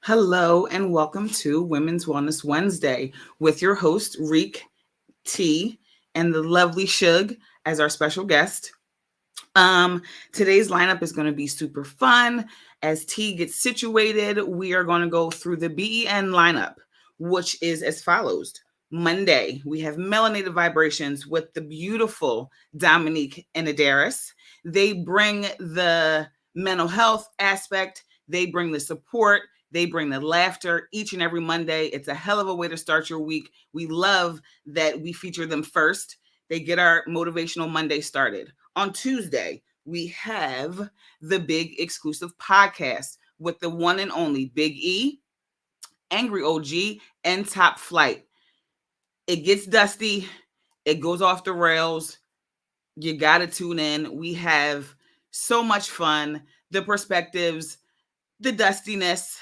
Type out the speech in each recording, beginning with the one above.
Hello and welcome to Women's Wellness Wednesday with your host, Reek T, and the lovely Shug as our special guest. Today's lineup is going to be super fun. As T gets situated, we are going to go through the BEN lineup, which is as follows. Monday, we have Melanated Vibrations with the beautiful Dominique and Adaris. They bring the mental health aspect. They bring the support. They bring the laughter each and every Monday. It's a hell of a way to start your week. We love that we feature them first. They get our Motivational Monday started. On Tuesday, we have the Big Exclusive Podcast with the one and only Big E, Angry OG, and Top Flight. It gets dusty. It goes off the rails. You got to tune in. We have so much fun. The perspectives, the dustiness,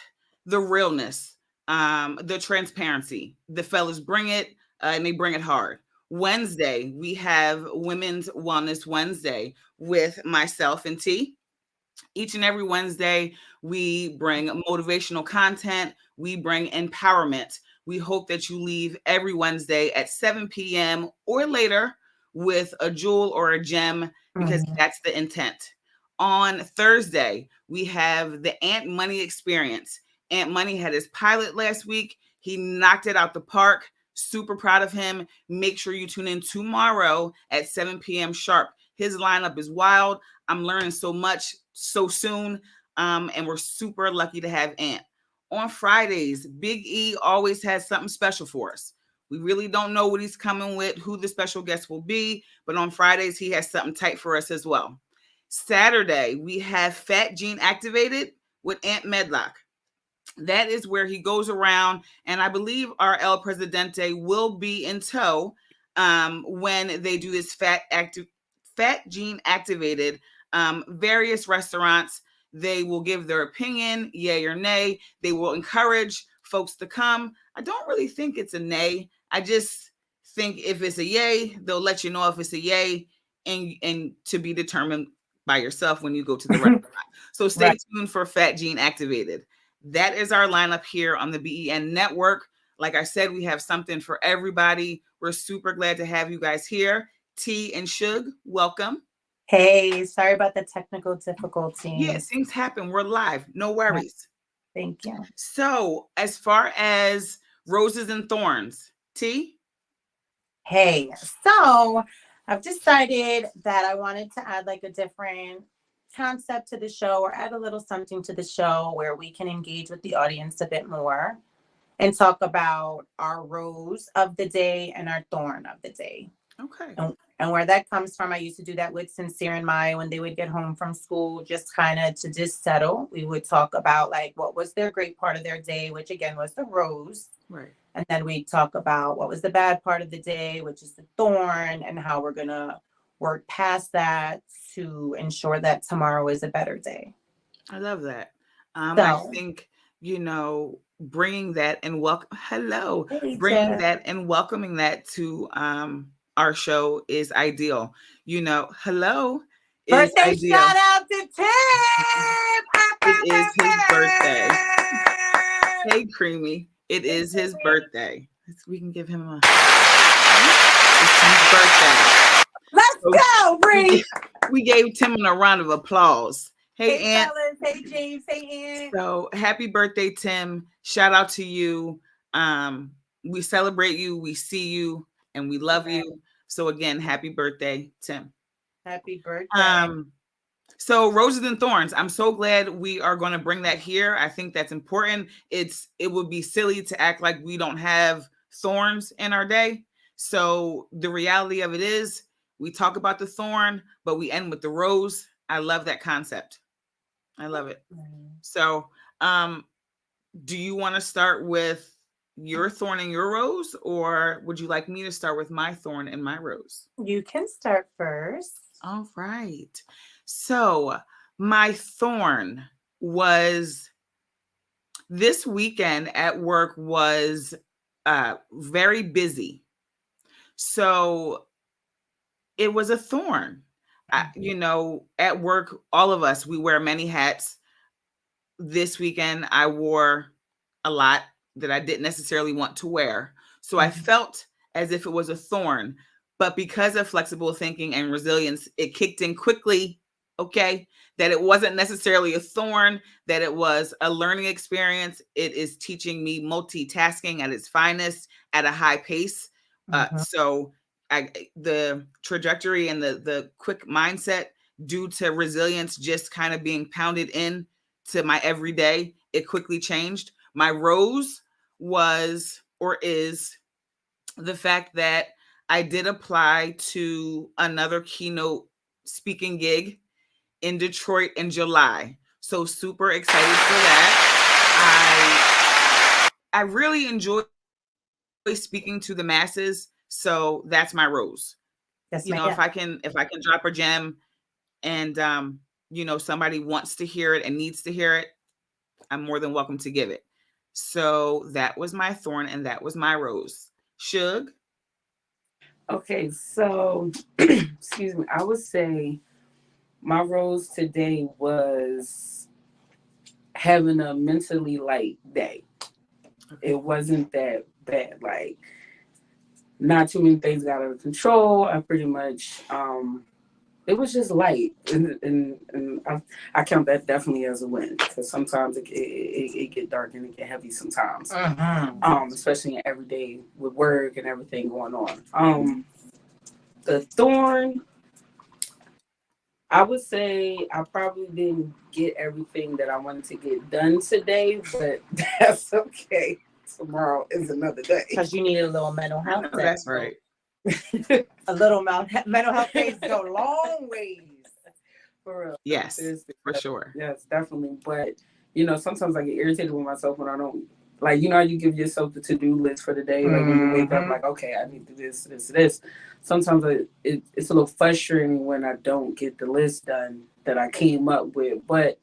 the realness, the transparency. The fellas bring it, and they bring it hard. Wednesday, we have Women's Wellness Wednesday with myself and T. Each and every Wednesday, we bring motivational content. We bring empowerment. We hope that you leave every Wednesday at 7 p.m. or later with a jewel or a gem, because that's the intent. On Thursday, we have the Ant Money Experience. Ant Money had his pilot last week. He knocked it out the park. Super proud of him. Make sure you tune in tomorrow at 7 p.m. sharp. His lineup is wild. I'm learning so much so soon, and we're super lucky to have Ant. On Fridays, Big E always has something special for us. We really don't know what he's coming with, who the special guest will be, but on Fridays, he has something tight for us as well. Saturday, we have Fat Gene Activated with Ant Medlock. That is where he goes around, and I believe our El Presidente will be in tow when they do this Fat Gene Activated. Various restaurants, they will give their opinion, yay or nay. They will encourage folks to come. I don't really think it's a nay. I just think if it's a yay, they'll let you know if it's a yay, and to be determined by yourself when you go to the restaurant. So stay tuned for Fat Gene Activated. That is our lineup here on the BEN network. Like I said, we have something for everybody. We're super glad to have you guys here. T and Shug, welcome. Hey, sorry about the technical difficulties. Yeah, things happen. We're live. No worries. Thank you. So, as far as Roses and Thorns, T? Hey, so I've decided that I wanted to add like a different concept to the show, or add a little something to the show where we can engage with the audience a bit more and talk about our rose of the day and our thorn of the day. Okay. And where that comes from, I used to do that with Sincere and Maya when they would get home from school, just kind of to just settle. We would talk about like what was their great part of their day, which again was the rose. Right. And then we talk about what was the bad part of the day, which is the thorn, and how we're going to work past that to ensure that tomorrow is a better day. I love that. I think, bringing that and bringing that and welcoming that to our show is ideal. Hello. Birthday shout out to Tim. It is his birthday. Hey, Creamy. It is his birthday. We can give him it's his birthday. Let's go, Bree. We gave Tim a round of applause. Hey, Aunt. Fellas. Hey, James. Hey, Aunt. So happy birthday, Tim. Shout out to you. We celebrate you. We see you and we love you. So again, happy birthday, Tim. Happy birthday. So roses and thorns. I'm so glad we are going to bring that here. I think that's important. It would be silly to act like we don't have thorns in our day. So the reality of it is we talk about the thorn, but we end with the rose. I love that concept. I love it. So, do you want to start with your thorn and your rose, or would you like me to start with my thorn and my rose? You can start first. All right. So, my thorn was this weekend at work was very busy. So, it was a thorn. At work, all of us, we wear many hats. This weekend, I wore a lot that I didn't necessarily want to wear. So I felt as if it was a thorn, but because of flexible thinking and resilience, it kicked in quickly. Okay. That it wasn't necessarily a thorn, that it was a learning experience. It is teaching me multitasking at its finest at a high pace. So the trajectory and the quick mindset due to resilience just kind of being pounded in to my everyday, it quickly changed. My rose was or is the fact that I did apply to another keynote speaking gig in Detroit in July. So super excited for that. I really enjoy speaking to the masses, so that's my rose. Yes, If I can drop a gem and somebody wants to hear it and needs to hear it, I'm more than welcome to give it. So that was my thorn and that was my rose. Shug? Okay, so excuse me. I would say my rose today was having a mentally light day. It wasn't that bad. Like, not too many things got out of control. I pretty much it was just light, and I count that definitely as a win, because sometimes it get dark and it get heavy sometimes, especially in every day with work and everything going on. The thorn, I would say I probably didn't get everything that I wanted to get done today, but that's okay. Tomorrow is another day. Because you need a little mental health day. That's right. A little mental health days go long ways. For real. Yes, Seriously. for sure. Yes, definitely. But, sometimes I get irritated with myself when I don't, like, how you give yourself the to-do list for the day. Like, when you wake up, like, okay, I need to do this. Sometimes it's a little frustrating when I don't get the list done that I came up with. But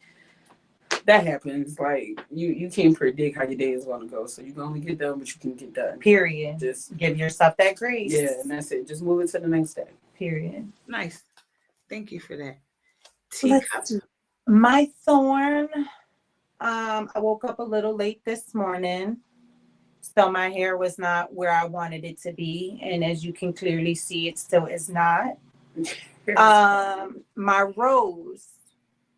that happens. Like, you can't predict how your day is going to go. So you can only get done what you can get done. Period. Just give yourself that grace. Yeah, and that's it. Just move it to the next day. Period. Nice. Thank you for that. My thorn, I woke up a little late this morning, so my hair was not where I wanted it to be, and as you can clearly see, it still is not. My rose.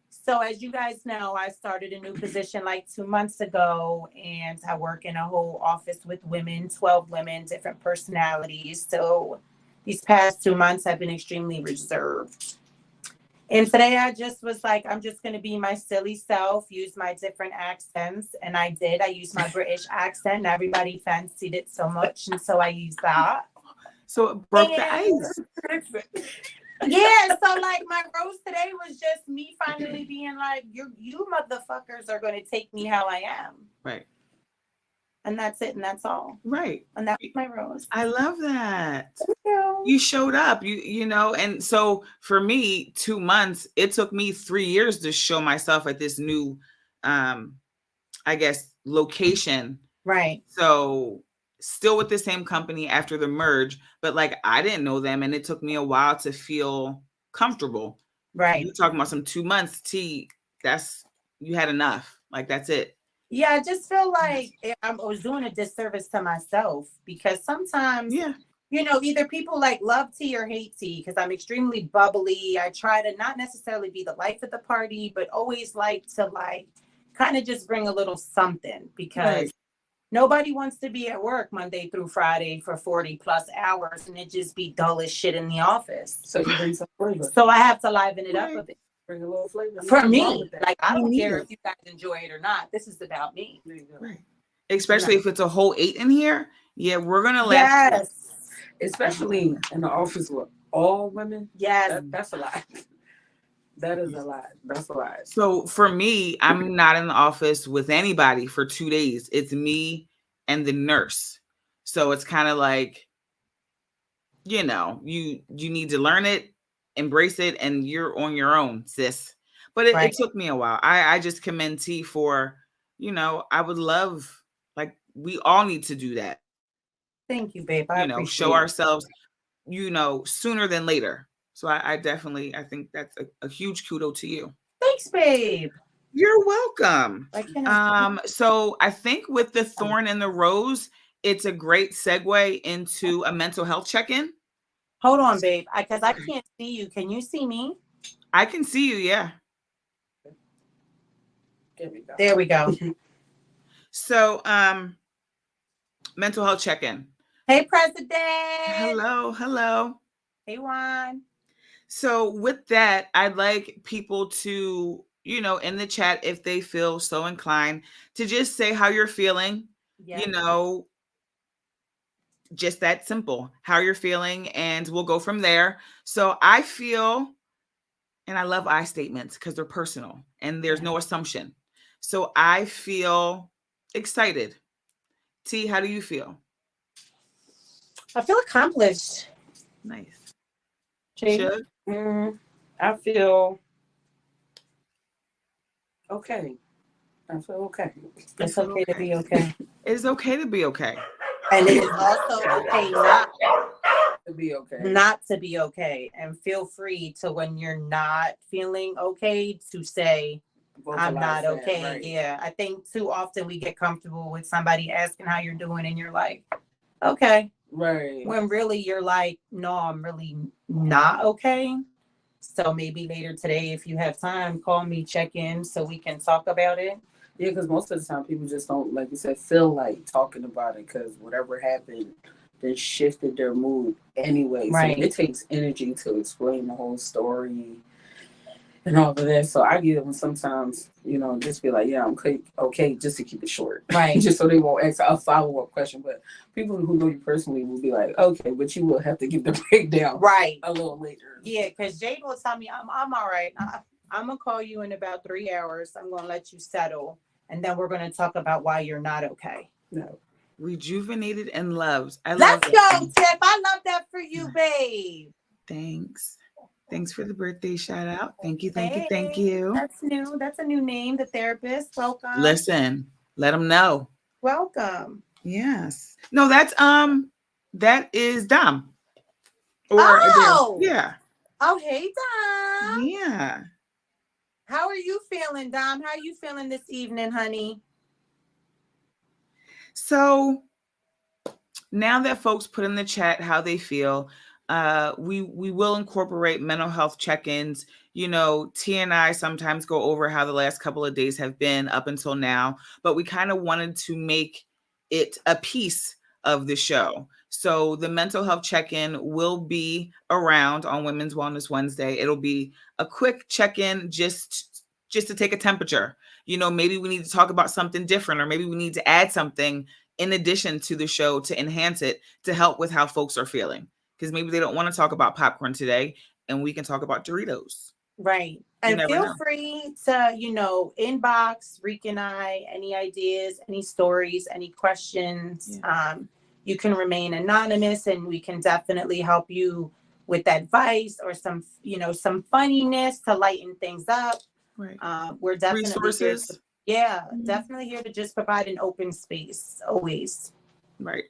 So as you guys know, I started a new position like 2 months ago, and I work in a whole office with women, 12 women, different personalities. So these past 2 months have been extremely reserved. And today I just was like, I'm just going to be my silly self, use my different accents. And I did. I used my British accent, and everybody fancied it so much. And so I used that. So it broke the ice. Yeah, so like my rose today was just me finally being like, you motherfuckers are going to take me how I am. Right. And that's it, and that's all. Right. And that was my rose. I love that. Thank you. You showed up, and so for me, 2 months, it took me 3 years to show myself at this new, I guess, location. Right. So still with the same company after the merge, but like I didn't know them, and it took me a while to feel comfortable. Right. You talking about some 2 months, you had enough. Like that's it. Yeah, I just feel like I was doing a disservice to myself, because sometimes, either people like love tea or hate tea, because I'm extremely bubbly. I try to not necessarily be the life of the party, but always like to kind of just bring a little something, because nobody wants to be at work Monday through Friday for 40 plus hours and it just be dull as shit in the office. So you bring some flavor. So I have to liven it up a bit. Bring a little flavor. For Nothing wrong me, with that. like I Me don't care neither. if you guys enjoy it or not. This is about me. There you go. Right. Especially if it's a whole 8 in here. Yeah, we're gonna laugh. Yes. Especially in the office with all women. Yes. That's a lot. That is a lot. That's a lot. So for me, I'm not in the office with anybody for 2 days. It's me and the nurse. So it's kind of like, you need to learn it, embrace it, and you're on your own, sis. But it Right. took me a while. I just commend T for, I would love, like, we all need to do that. Thank you, babe. I appreciate Show it. ourselves, sooner than later. So I definitely, I think that's a huge kudo to you. Thanks, babe. You're welcome. I can So I think with the thorn and the rose, it's a great segue into a mental health check-in. hold on, babe. Because I can't see you. Can you see me? I can see you, yeah. There we go. There we go. So, mental health check-in. Hey, President. Hello. Hey, Juan. So with that, I'd like people to, in the chat, if they feel so inclined, to just say how you're feeling, Yes. just that simple, how you're feeling, and we'll go from there. So I feel, and I love I statements because they're personal and there's no assumption. So I feel excited. T, how do you feel? I feel accomplished. Nice. Jay? Should? I feel okay. I feel okay. It's okay to be okay. It's okay to be okay. And it is also okay not To be okay. not to be okay. And feel free to, when you're not feeling okay, to say, I'm not Vocalize okay. that, right. Yeah. I think too often we get comfortable with somebody asking how you're doing and you're like, okay. Right. When really you're like, no, I'm really not okay. So maybe later today, if you have time, call me, check in so we can talk about it. Yeah, because most of the time people just don't, like you said, feel like talking about it because whatever happened then shifted their mood anyway. Right. So it takes energy to explain the whole story and all of that. So I get them sometimes, just be like, yeah, I'm okay, just to keep it short. Right. Just so they won't ask a follow-up question. But people who know you personally will be like, okay, but you will have to give the breakdown right a little later. Yeah, because Jade will tell me, I'm all right. I'm going to call you in about 3 hours. I'm going to let you settle. And then we're going to talk about why you're not okay. No. Rejuvenated and loved. Let's go, Tiff. I love that for you, babe. Thanks for the birthday shout out. Thank you. Hey, that's new. That's a new name. The therapist. Welcome. Listen, let them know. Welcome. Yes. No, that is Dom. Yeah. Oh, hey, Dom. Yeah. How are you feeling, Dom? How are you feeling this evening, honey? So now that folks put in the chat how they feel, we will incorporate mental health check-ins. T and I sometimes go over how the last couple of days have been up until now, but we kind of wanted to make it a piece of the show. So the mental health check-in will be around on Women's Wellness Wednesday. It'll be a quick check-in just to take a temperature. Maybe we need to talk about something different, or maybe we need to add something in addition to the show to enhance it, to help with how folks are feeling. Because maybe they don't want to talk about popcorn today, and we can talk about Doritos. Right. And feel free to, inbox Reek and I, any ideas, any stories, any questions. Yeah. You can remain anonymous, and we can definitely help you with advice or some funniness to lighten things up. Right. We're definitely resources. Definitely here to just provide an open space, always. Right.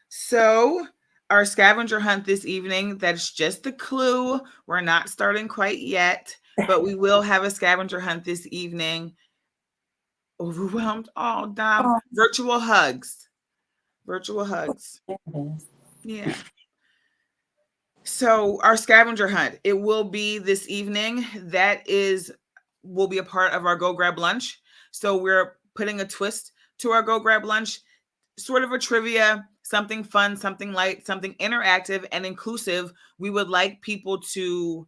So our scavenger hunt this evening, that's just the clue. We're not starting quite yet, but we will have a scavenger hunt this evening. Overwhelmed. Oh, Dom. Oh. Virtual hugs. Yeah. So our scavenger hunt, it will be this evening. Will be a part of our Go Grab Lunch. So we're putting a twist to our Go Grab Lunch, sort of a trivia, something fun, something light, something interactive and inclusive. We would like people to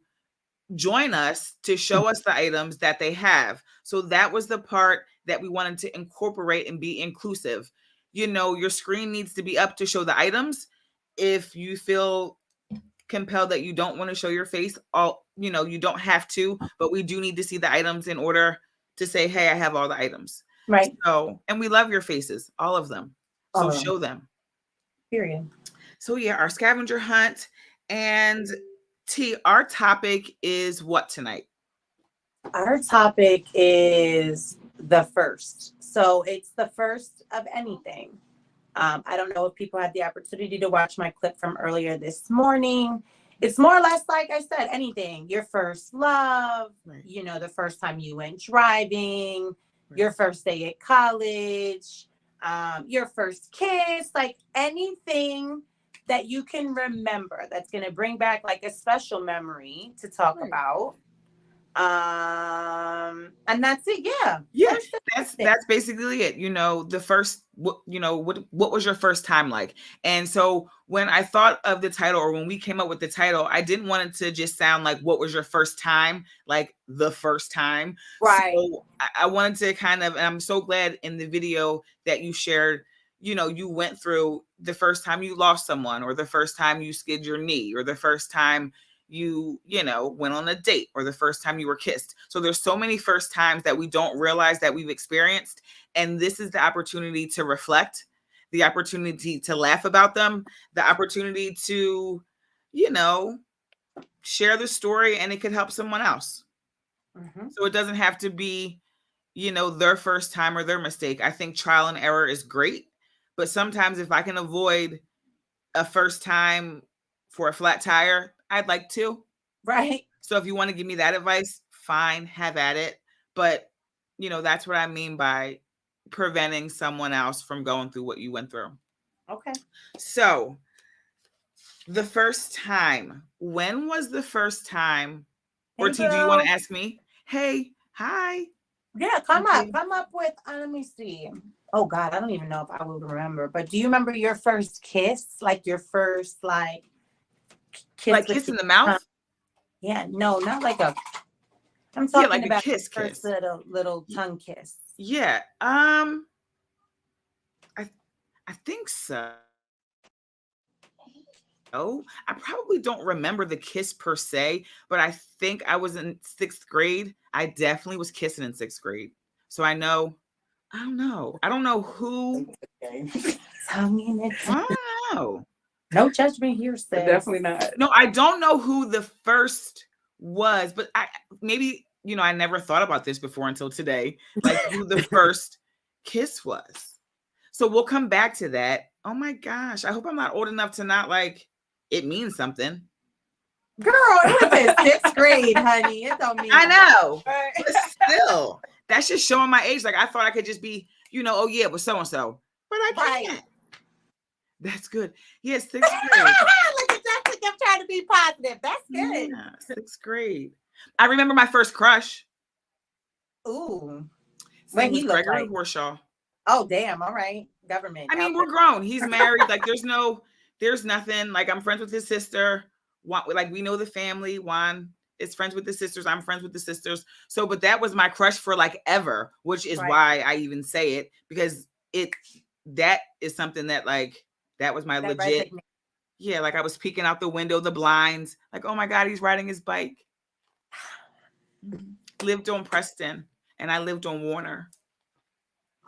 join us to show us the items that they have. So that was the part that we wanted to incorporate and be inclusive. You know, your screen needs to be up to show the items. If you feel compelled that you don't want to show your face, all, you know, you don't have to, but we do need to see the items in order to say, hey, I have all the items. Right. So, and we love your faces, all of them. So All of them. show them. Period. So yeah, our scavenger hunt. And T, our topic is what tonight? Our topic is the first. So it's the first of anything. I don't know if people had the opportunity to watch my clip from earlier this morning. It's more or less, like I said, anything. Your first love, Right. you know, the first time you went driving, Right. your first day at college, your first kiss, like anything that you can remember that's going to bring back like a special memory to talk Right. about. And that's it. Yeah. Yeah, First and that's basically it. You know, the first, what was your first time like? And so when I thought of the title, or when we came up with the title, I didn't want it to just sound like what was your first time, like the first time. Right. So I wanted to kind of, and I'm so glad in the video that you shared, you know, you went through the first time you lost someone, or the first time you skid your knee, or the first time you know, went on a date, or the first time you were kissed. So there's so many first times that we don't realize that we've experienced. And this is the opportunity to reflect, the opportunity to laugh about them, the opportunity to, you know, share the story, and it could help someone else. Mm-hmm. So it doesn't have to be, you know, their first time or their mistake. I think trial and error is great, but sometimes if I can avoid a first time for a flat tire, I'd like to. Right. So if you want to give me that advice, fine, have at it. But, you know, that's what I mean by preventing someone else from going through what you went through. Okay. So the first time, when was the first time? Or Hey, T, do you want girl. to ask me? Hey, hi. Yeah, come Okay. up with, let me see. Oh God, I don't even know if I will remember, but do you remember your first kiss? Like your first, like, kiss Like with kiss in your the mouth? tongue? Yeah, no, not like a, I'm Yeah, talking like a about kiss first kiss. little tongue kiss. Yeah. I think so. I probably don't remember the kiss per se, but I think I was in 6th grade. I definitely was kissing in 6th grade. So I don't know who. Tongue in it. I don't know. No judgment here, sis. Definitely not. No, I don't know who the first was, but maybe, you know, I never thought about this before until today, like who the first kiss was. So we'll come back to that. Oh my gosh. I hope I'm not old enough to not like it means something. Girl, it was in 6th grade, honey. It don't mean I know. Right. But still, that's just showing my age. Like I thought I could just be, you know, oh yeah, it was so and so. But I can't. Right. That's good. Yes, 6th grade. Look at Jessica, I'm trying to be positive. That's good. Yeah, 6th grade. I remember my first crush. Ooh. His What name was he look Gregory like? Horshaw. Oh, damn. All right. Government. I mean, out we're there. grown. He's married. Like there's nothing. Like I'm friends with his sister. Like we know the family. Juan is friends with the sisters. I'm friends with the sisters. So, but that was my crush for like ever, which is Right. why I even say it, because that is something that like, that was my That legit. resonates. Yeah. Like I was peeking out the window, the blinds, like, oh my God, he's riding his bike. Lived on Preston and I lived on Warner.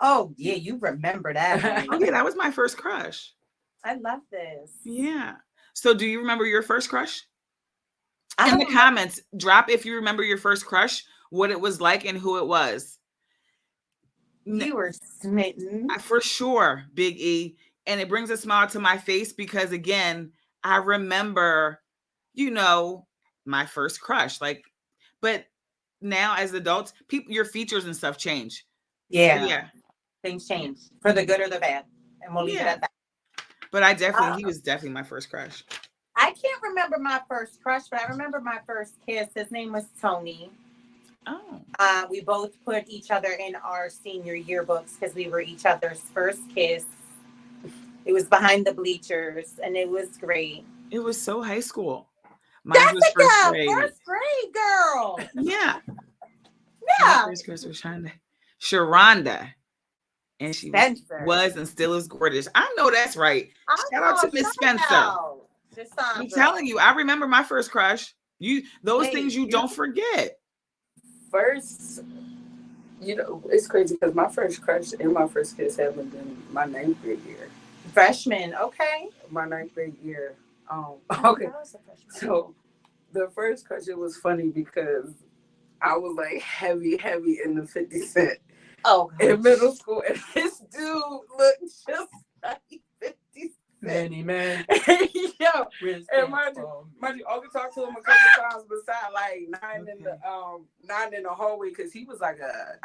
Oh, yeah, you remember that. Oh yeah, that was my first crush. I love this. Yeah. So do you remember your first crush? I In don't the remember. comments, drop if you remember your first crush, what it was like and who it was. You were smitten. For sure, Big E. And it brings a smile to my face because again, I remember, you know, my first crush. Like, but now as adults, your features and stuff change. Yeah. So, yeah. Things change for the good or the bad. And we'll leave it Yeah. at that. But he was definitely my first crush. I can't remember my first crush, but I remember my first kiss. His name was Tony. Oh. We both put each other in our senior yearbooks because we were each other's first kiss. It was behind the bleachers and it was great. It was so high school. Mine was first Jessica, grade. first grade girl. Yeah. Yeah. First crush was Sharonda. And she Spencer. was and still is gorgeous. I know that's right. Shout out to Miss Spencer. I'm telling you, I remember my first crush. Those things you don't forget. First, it's crazy because my first crush and my first kiss happened in my 9th grade year. Freshman, okay. My 9th grade year. Okay. So the first crush, it was funny because I was like heavy in the 50 Cent. Oh, in middle school, and this dude looked just like 50 Cent. Many men. Yo, and mind you, only talked to him a couple times beside like nine in the hallway because he was I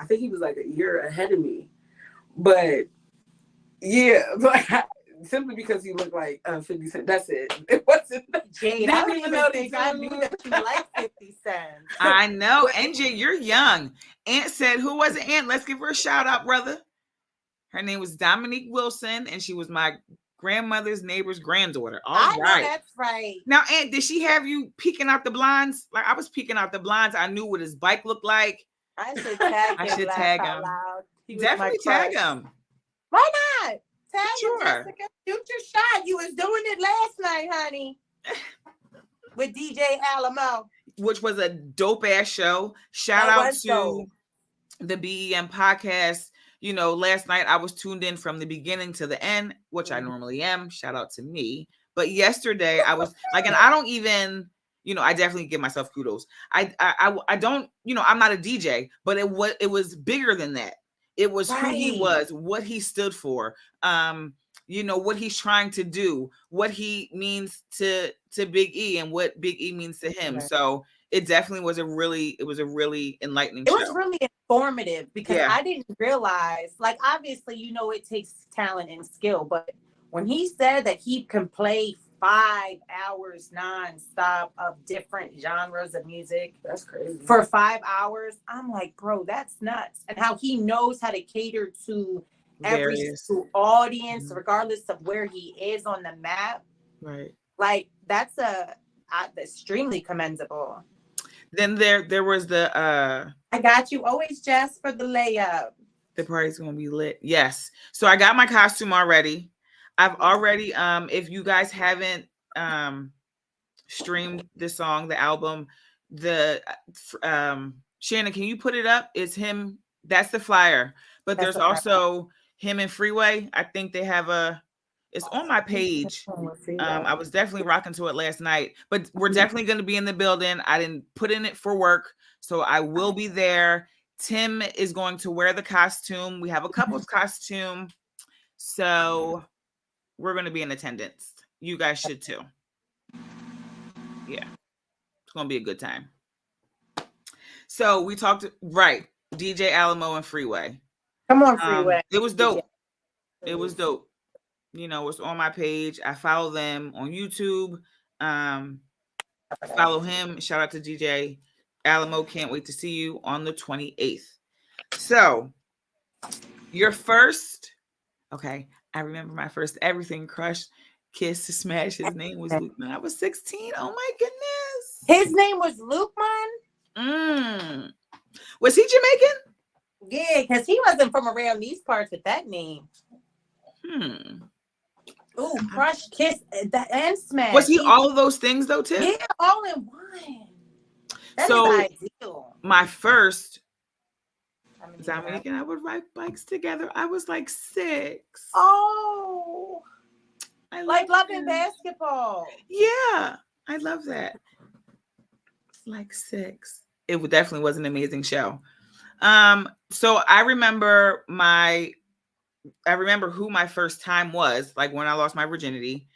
think he was like a year ahead of me. But yeah, simply because he looked like 50 Cent. That's it. It wasn't. Jade, I don't even think I knew that you liked 50 Cent. I know. NJ, you're young. Aunt said, who was it, Aunt? Let's give her a shout out, brother. Her name was Dominique Wilson, and she was my grandmother's neighbor's granddaughter. I know that's right. Now, Aunt, did she have you peeking out the blinds? Like I was peeking out the blinds. I knew what his bike looked like. I should tag him. Definitely tag him. Why not? Tag sure. him, Jessica. Shoot your shot. You was doing it last night, honey. With DJ Alamo. Which was a dope ass show. Shout out to the BEM podcast. Last night I was tuned in from the beginning to the end, which I normally am. Shout out to me. But yesterday I was like, and I don't even, I definitely give myself kudos. I don't, I'm not a DJ, but it was bigger than that. It was who he was, what he stood for, what he's trying to do, what he means to Big E and what Big E means to him. Right. So it definitely was a really enlightening show. It was really informative because I didn't realize, like, obviously, it takes talent and skill, but when he said that he can play 5 hours nonstop of different genres of music, that's crazy, for 5 hours, I'm like, bro, that's nuts. And how he knows how to cater to every audience, regardless of where he is on the map. Right. Like, that's extremely commendable. Then there was the I got you always, Jess, for the layup. The party's gonna be lit. Yes. So I got my costume already. I've already if you guys haven't streamed the song, the album, the Shannon, can you put it up? It's him. That's the flyer. But there's also him and Freeway. I think they have it's on my page. I was definitely rocking to it last night, but we're definitely going to be in the building. I didn't put in it for work, so I will be there. Tim is going to wear the costume. We have a couple's costume, so we're going to be in attendance. You guys should too. Yeah, it's going to be a good time. So we talked, DJ Alamo and Freeway. Come on, Freeway. It was dope. It was dope. It's on my page. I follow them on YouTube. Follow him. Shout out to DJ Alamo. Can't wait to see you on the 28th. So, your first, I remember my first everything crush, kiss to smash. His name was Luke. I was 16. Oh my goodness. His name was Luke, man? Was he Jamaican? Yeah, because he wasn't from around these parts with that name. Ooh, crush, kiss, and smash. Was he all of those things though, too? Yeah, all in one. That is ideal. My first Dominique and I would ride bikes together. I was like 6. Oh, I like loving basketball. Yeah, I love that. Like 6. It definitely was an amazing show. So I remember who my first time was, like when I lost my virginity.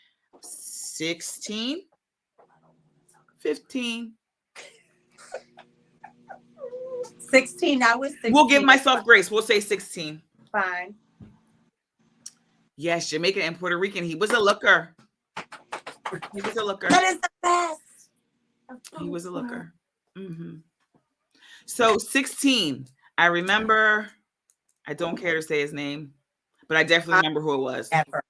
16, 15. 16. I was 16. We'll give myself grace. We'll say 16. Fine. Yes, Jamaican and Puerto Rican. He was a looker. That is the best. He was a looker. Mm-hmm. So 16. I remember. I don't care to say his name, but I definitely remember who it was. Ever.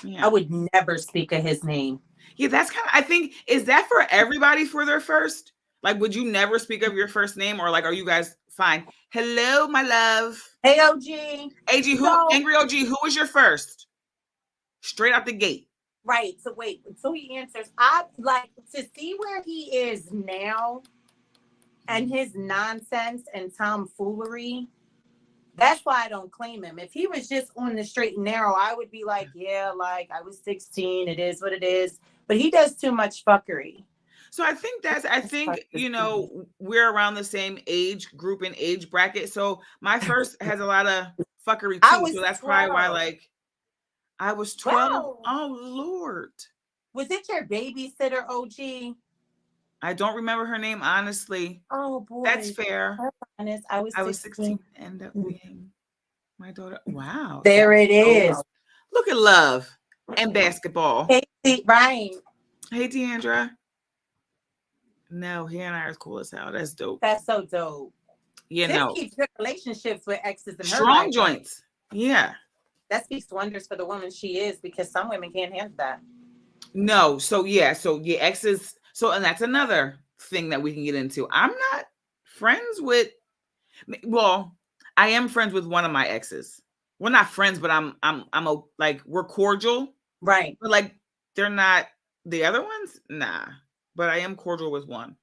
Yeah. I would never speak of his name. Yeah, that's kind of, I think, is that for everybody for their first? Like, would you never speak of your first name, or like, are you guys fine? Hello, my love. Hey, OG. AG, So, Angry OG, who was your first? Straight out the gate. right. So wait, until he answers, I like to see where he is now and his nonsense and tomfoolery. That's why I don't claim him. If he was just on the straight and narrow, I would be like, yeah, like I was 16. It is what it is. But he does too much fuckery. So I think, we're around the same age group and age bracket. So my first has a lot of fuckery I too. was So that's 12. probably why, like, I was 12. Wow. Oh, Lord. Was it your babysitter, OG? I don't remember her name, honestly. Oh, boy. That's fair. Honest, I was 16. End up being my daughter. Wow. There it is. Look at love and basketball. Hey, right. Hey, Deandra. No, he and I are cool as hell. That's dope. That's so dope. You This know, keeps good relationships with exes in her strong life. joints. Yeah. That speaks wonders for the woman she is, because some women can't handle that. No. So yeah. So yeah, exes. So, and that's another thing that we can get into. I'm not friends with. Well, I am friends with one of my exes. We're not friends, but like, we're cordial. Right. But like, they're not the other ones. Nah. But I am cordial with one.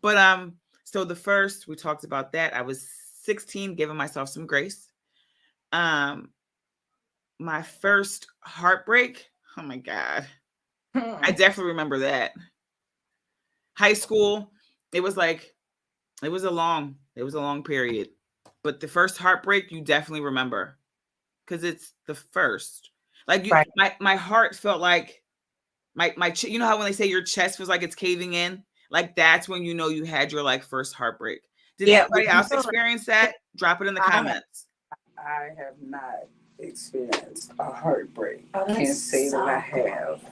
But so the first, we talked about that. I was 16, giving myself some grace. My first heartbreak. Oh my God. I definitely remember that. High school, it was a long period. But the first heartbreak, you definitely remember, because it's the first. Like, Right. my heart felt like my you know how when they say your chest feels like it's caving in? Like, that's when you know you had your, like, first heartbreak. Did anybody else experience that? Drop it in the comments. I have not experienced a heartbreak. I can't say that I have.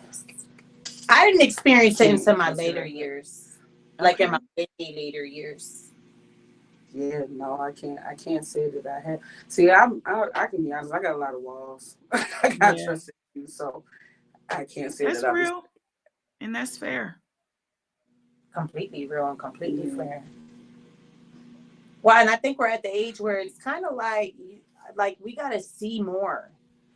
I didn't experience it until my later years. Like in my later years. Yeah, no, I can't say that I have. See, I can be honest. I got a lot of walls. I got trust in you, so I can't say that's that. That's real, and that's fair. Completely real and completely fair. Well, and I think we're at the age where it's kind of like we got to see more.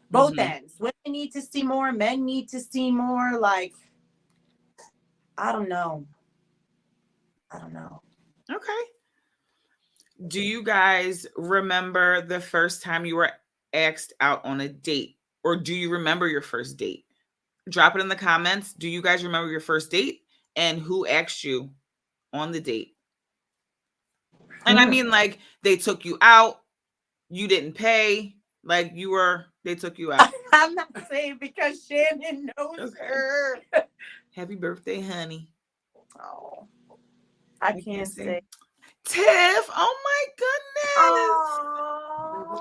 Both ends. Women need to see more. Men need to see more. Like, I don't know. Okay. Do you guys remember the first time you were asked out on a date? Or do you remember your first date? Drop it in the comments. Do you guys remember your first date? And who asked you on the date? And I mean, like, they took you out, you didn't pay, like, they took you out. I'm not saying because Shannon knows her. Happy birthday, honey. Oh, I can't say. Tiff, oh my goodness.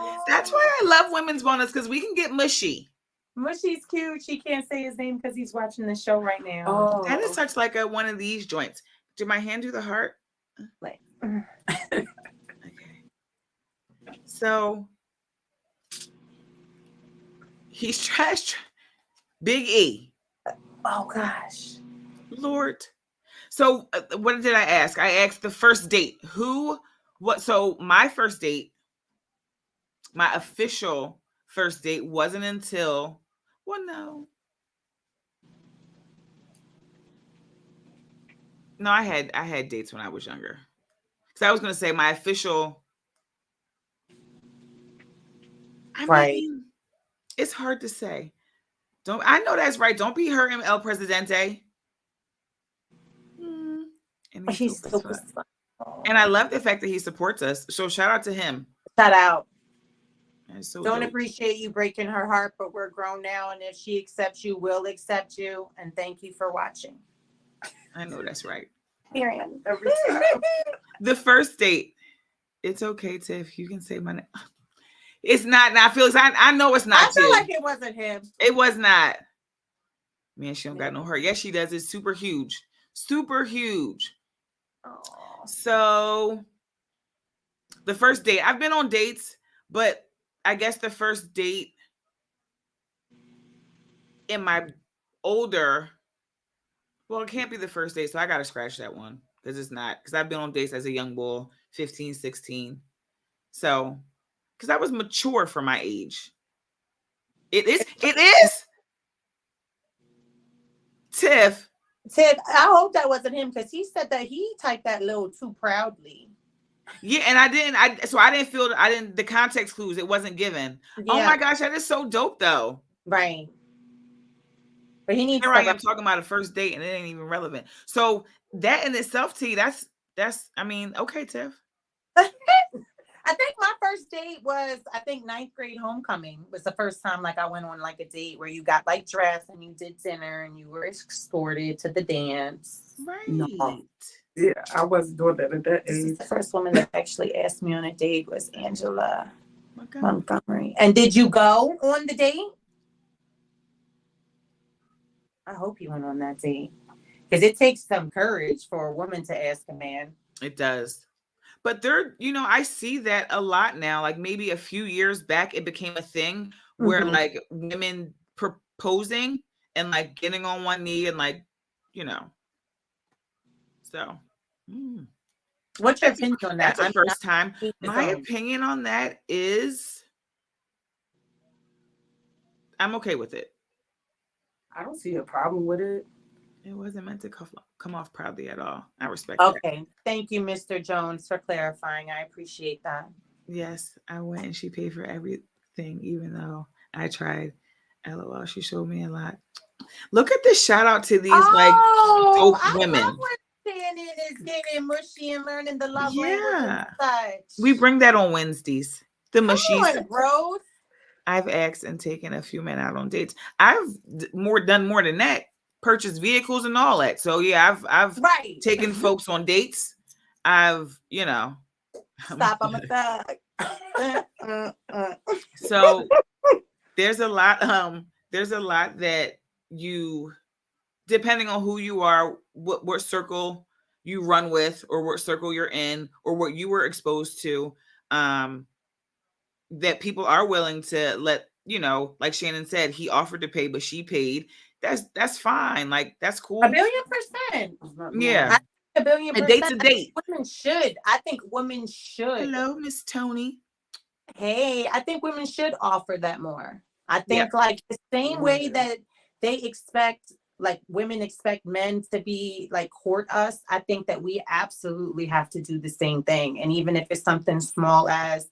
Aww. That's why I love Women's Bonus, because we can get mushy. Mushy's cute. She can't say his name because he's watching the show right now. Oh, that is such like one of these joints. Did my hand do the heart? Like, okay. So he's trash. Big E. Oh gosh. Lord. So what did I ask? I asked the first date. So my first date, my official first date wasn't until, no, I had dates when I was younger. So I was going to say my official, mean, it's hard to say. I know that's right. Don't be hurting El Presidente. And he's so and I love the fact that he supports us. So shout out to him. Shout out. So don't appreciate you breaking her heart, but we're grown now, and if she accepts you, we'll accept you. And thank you for watching. I know that's right. Period. The first date. It's okay, Tiff. You can say my name. It's not. Now, Felix, I know it's not. I feel like it wasn't him. It was not. Man, she don't got no hurt. Yes, she does. It's super huge. Super huge. Aww. So the first date. I've been on dates, but I guess the first date in my older, well, it can't be the first date, so I gotta scratch that one because it's not. Because I've been on dates as a young bull, 15, 16. So, because I was mature for my age. It is. It is. Tiff. Ted, I hope that wasn't him because he said that he typed that little too proudly. Yeah, and I didn't. So I didn't feel. I didn't. The context clues. It wasn't given. Oh Yeah, my gosh, that is so dope, though. right. But he needs Here I to. am talking about a first date, and it ain't even relevant. So that in itself, T, that's. I mean, okay, Tiff. I think my first date was, I think, ninth grade homecoming was the first time like I went on like a date where you got like dressed and you did dinner and you were escorted to the dance. Right. No. Yeah, I wasn't doing that at that This is age. the first woman that actually asked me on a date was Angela Okay. Montgomery. And did you go on the date? I hope you went on that date. Because it takes some courage for a woman to ask a man. It does. But I see that a lot now. Like maybe a few years back, it became a thing where like women proposing and like getting on one knee and like, so. What's your opinion on that? That's the first time. My zone. opinion on that is I'm okay with it. I don't see a problem with it. It wasn't meant to come off proudly at all. I respect that. Okay. Thank you, Mr. Jones, for clarifying. I appreciate that. Yes, I went and she paid for everything, even though I tried. LOL, she showed me a lot. Look at this shout out to these dope women. Love when Shannon is getting mushy and learning the love language and such. We bring that on Wednesdays. The mushies. Come on, bros. I've asked and taken a few men out on dates. I've done more than that. Purchased vehicles and all that. So yeah, I've taken folks on dates. I've Stop, I'm a thug. So there's a lot that you, depending on who you are, what circle you run with, or what circle you're in, or what you were exposed to, that people are willing to let, like Shannon said, he offered to pay, but she paid. That's fine. Like, that's cool. 1,000,000%. Yeah. A billion percent. A date's a date. Women should. I think women should. Hello, Miss Tony. Hey, I think women should offer that more. I think like the same way that they expect, like women expect men to be like court us. I think that we absolutely have to do the same thing. And even if it's something small as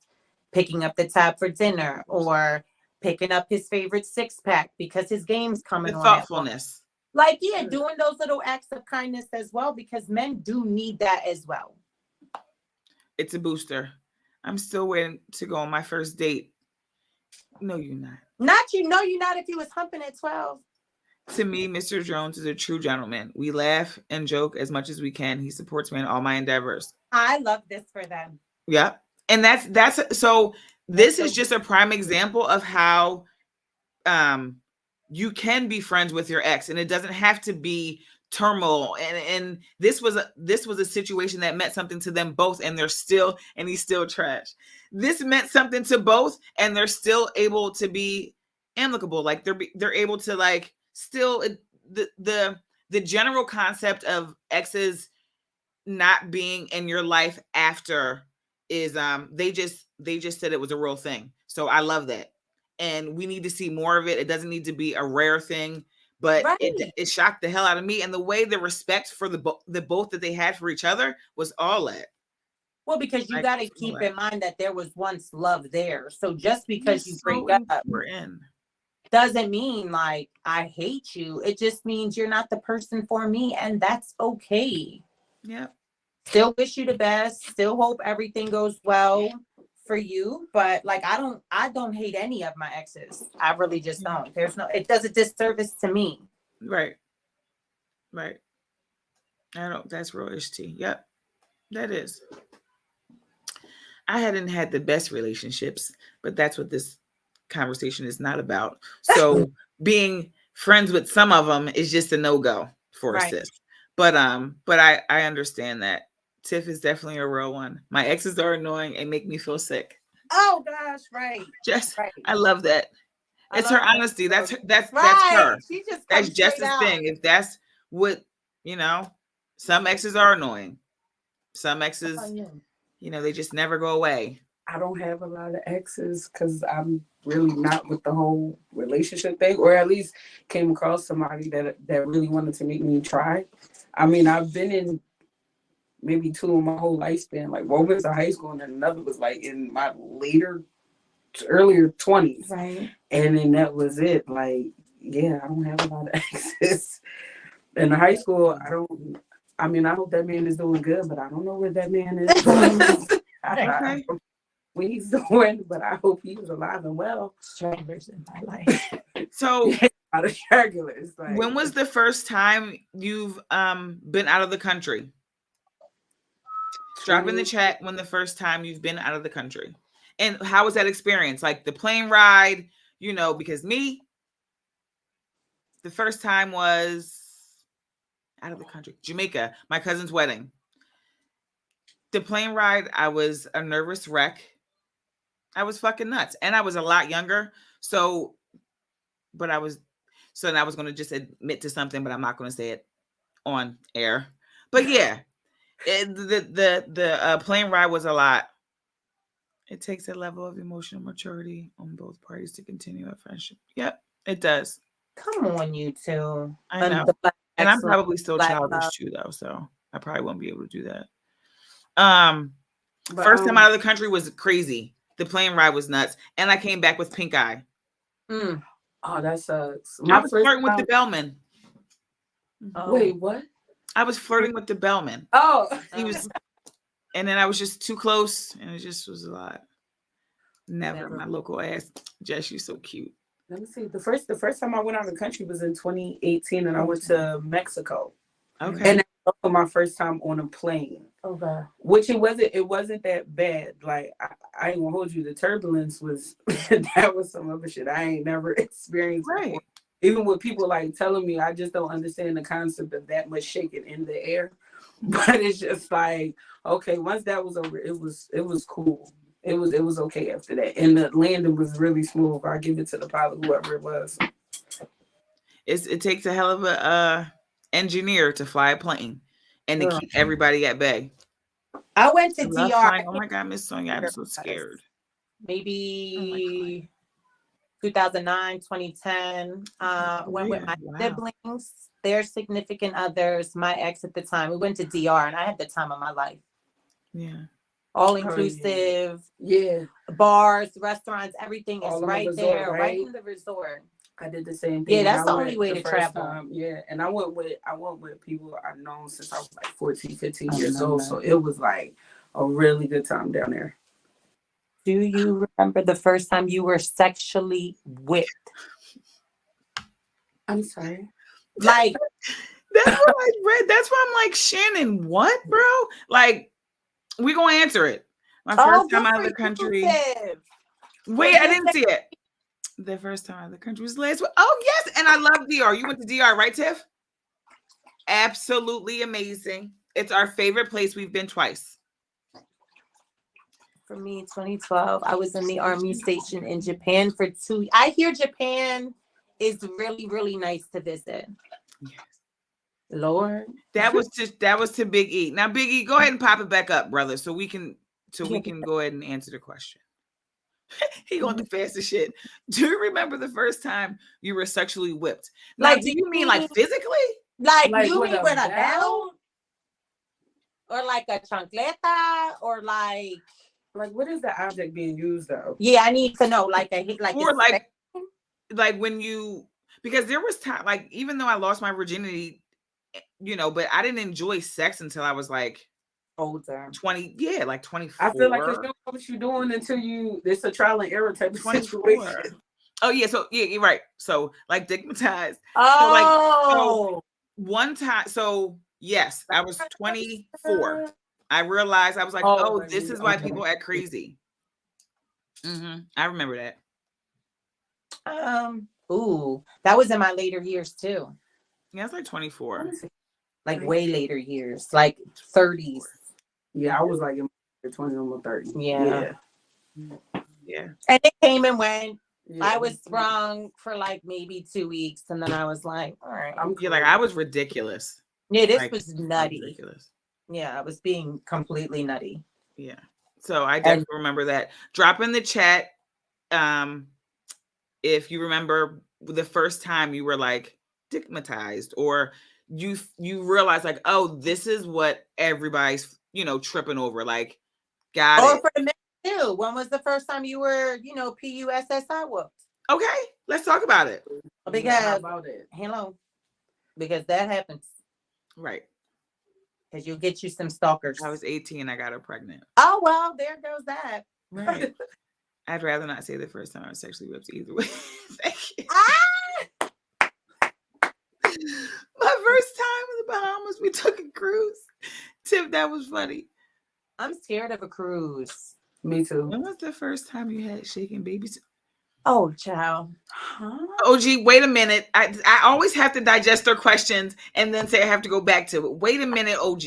picking up the tab for dinner or picking up his favorite 6-pack because his game's coming on. Thoughtfulness. Like, doing those little acts of kindness as well, because men do need that as well. It's a booster. I'm still waiting to go on my first date. No, you're not. You're not if you was humping at 12. To me, Mr. Jones is a true gentleman. We laugh and joke as much as we can. He supports me in all my endeavors. I love this for them. Yep. And that's so this is just a prime example of how you can be friends with your ex, and it doesn't have to be turmoil. And this was a situation that meant something to them both, and he's still trash. This meant something to both, and they're still able to be amicable. Like they're able to like still the general concept of exes not being in your life after is they just said it was a real thing. So I love that. And we need to see more of it. It doesn't need to be a rare thing, but it shocked the hell out of me. And the way the respect for the both that they had for each other was all that. Well, because you got to keep in mind that there was once love there. So just because you break up doesn't mean like I hate you. It just means you're not the person for me, and that's okay. Yep. Still wish you the best. Still hope everything goes well for you. But like I don't hate any of my exes. I really just don't. It does a disservice to me. Right. I don't. That's real ish tea. Yep. That is. I hadn't had the best relationships, but that's what this conversation is not about. So being friends with some of them is just a no-go for a sis. But I understand that. Tiff is definitely a real one. My exes are annoying and make me feel sick. Oh gosh, right. I love that. It's her honesty. That's that's right. her. She just That's comes straight just his out. thing. If that's what, you know, some exes are annoying. Some exes, they just never go away. I don't have a lot of exes because I'm really not with the whole relationship thing, or at least came across somebody that really wanted to make me try. I mean, I've been in maybe two in my whole lifespan. Like one was in high school, and then another was like in my earlier 20s. Right. And then that was it. Like, yeah, I don't have a lot of exes. In high school, I hope that man is doing good, but I don't know where that man is. Okay. What he's doing, but I hope he was alive and well. Strangers in my life. So Out of stragglers. Like, when was the first time you've been out of the country? Drop in the chat when the first time you've been out of the country. And how was that experience? Like the plane ride, because me, the first time was out of the country, Jamaica, my cousin's wedding. The plane ride, I was a nervous wreck. I was fucking nuts. And I was a lot younger. So now I was going to just admit to something, but I'm not going to say it on air. But yeah, the plane ride was a lot. It takes a level of emotional maturity on both parties to continue a friendship. Yep, it does. Come on, you two. I know. And I'm probably still childish too, though. So I probably won't be able to do that. First time out of the country was crazy. The plane ride was nuts. And I came back with pink eye. Oh, that sucks. I was flirting with the bellman. Oh. Wait, what? I was flirting with the bellman. Oh. He was, and then I was just too close, and it just was a lot. Never. My local ass. Jess, you so cute. Let me see. The first time I went out of the country was in 2018, and I went to Mexico. Okay. And that was also my first time on a plane. Okay. Which it wasn't that bad. Like I ain't gonna hold you. The turbulence was that was some other shit I ain't never experienced. Right. Before. Even with people like telling me, I just don't understand the concept of that much shaking in the air. But it's just like, okay, once that was over, it was cool. It was okay after that. And the landing was really smooth. I give it to the pilot, whoever it was. It takes a hell of a engineer to fly a plane and to keep everybody at bay. I went to DR. Oh my God, Miss Sonia, I'm so scared. Maybe 2009, 2010. Went with my siblings, their significant others, my ex at the time. We went to DR and I had the time of my life. Yeah. All inclusive. Yeah. Bars, restaurants, everything is right resort, there, right in the resort. I did the same thing. Yeah, that's the only way to travel. And I went with people I've known since I was like 14, 15 years old. So it was like a really good time down there. Do you remember the first time you were sexually whipped? I'm sorry. Like that's what I read. That's why I'm like, Shannon, what, bro? Like, we gonna answer it. My first time out of the country. Wait, I didn't see it. The first time out of the country was last week. Oh, yes. And I love DR. You went to DR, right, Tiff? Absolutely amazing. It's our favorite place. We've been twice. For me, 2012, I was in the Army station in Japan for 2 years. I hear Japan is really, really nice to visit. Yes. Lord. That was to Big E. Now, Big E, go ahead and pop it back up, brother, so we can go ahead and answer the question. He gonna do fastest shit. Do you remember the first time you were sexually whipped? Like, do you mean like physically? Like you mean with a belt? Or like a chancleta? Or like what is the object being used though? Yeah, I need to know. Like when you, because there was time, like, even though I lost my virginity, but I didn't enjoy sex until I was like older. 20, yeah, like 24. I feel like you don't know what you're doing until it's a trial and error type of situation. Oh yeah, so yeah, you're right. So like stigmatized. Oh, so one time, so yes, I was 24. I realized I was like, oh, this is why people act crazy. Mm-hmm. I remember that. Ooh, that was in my later years too. Yeah, it's like 24. Like way later years, like 30s. Yeah, I was like in my 20s, almost 30. Yeah. Yeah. And it came and went. I was sprung for like maybe 2 weeks, and then I was like, all right. You're like, I was ridiculous. Yeah, this Like, was nutty. ridiculous. Yeah, I was being completely nutty. Yeah. So I definitely remember that. Drop in the chat if you remember the first time you were like stigmatized, or you realize like, oh, this is what everybody's tripping over. Like, got Or it. for the men too. When was the first time you were, PUSSI whooped? Okay, let's talk about it. Because how about it? Hello. Because that happens. Right. Because you'll get you some stalkers. I was 18. I got her pregnant. Oh, well, there goes that. Right. I'd rather not say the first time I was sexually whipped either way. Thank you. My first time in the Bahamas, we took a cruise. Tip, that was funny. I'm scared of a cruise. Me too. When was the first time you had shaking babies? Oh, child. Huh? OG, wait a minute. I always have to digest their questions and then say I have to go back to it. Wait a minute, OG.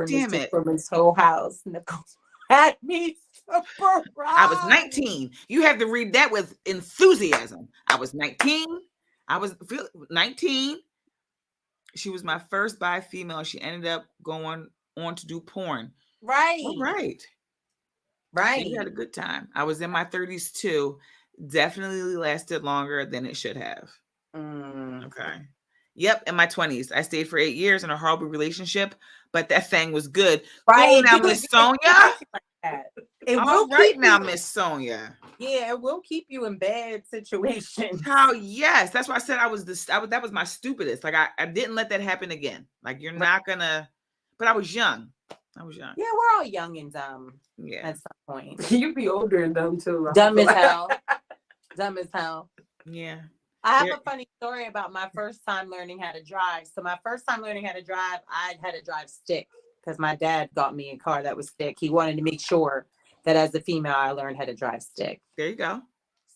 Damn it. From his whole house. Nicole had me surprised. I was 19. You have to read that with enthusiasm. I was 19. I was 19. She was my first bi female. She ended up going on to do porn. Right. All right. Right. We had a good time. I was in my 30s too. Definitely lasted longer than it should have. Okay. Yep, in my 20s. I stayed for 8 years in a horrible relationship, but that thing was good. Right. Now, Miss Sonia. It All will right keep now, you, Miss Sonia. Yeah, it will keep you in bad situations. How? Yes, that's why I said that was my stupidest. Like I didn't let that happen again. Like you're not gonna. But I was young. Yeah, we're all young and dumb. Yeah. At some point. You be older and dumb too. Dumb as hell. Dumb as hell. Yeah. I have a funny story about my first time learning how to drive. So my first time learning how to drive, I had to drive stick because my dad got me a car that was stick. He wanted to make sure that as a female, I learned how to drive stick. There you go.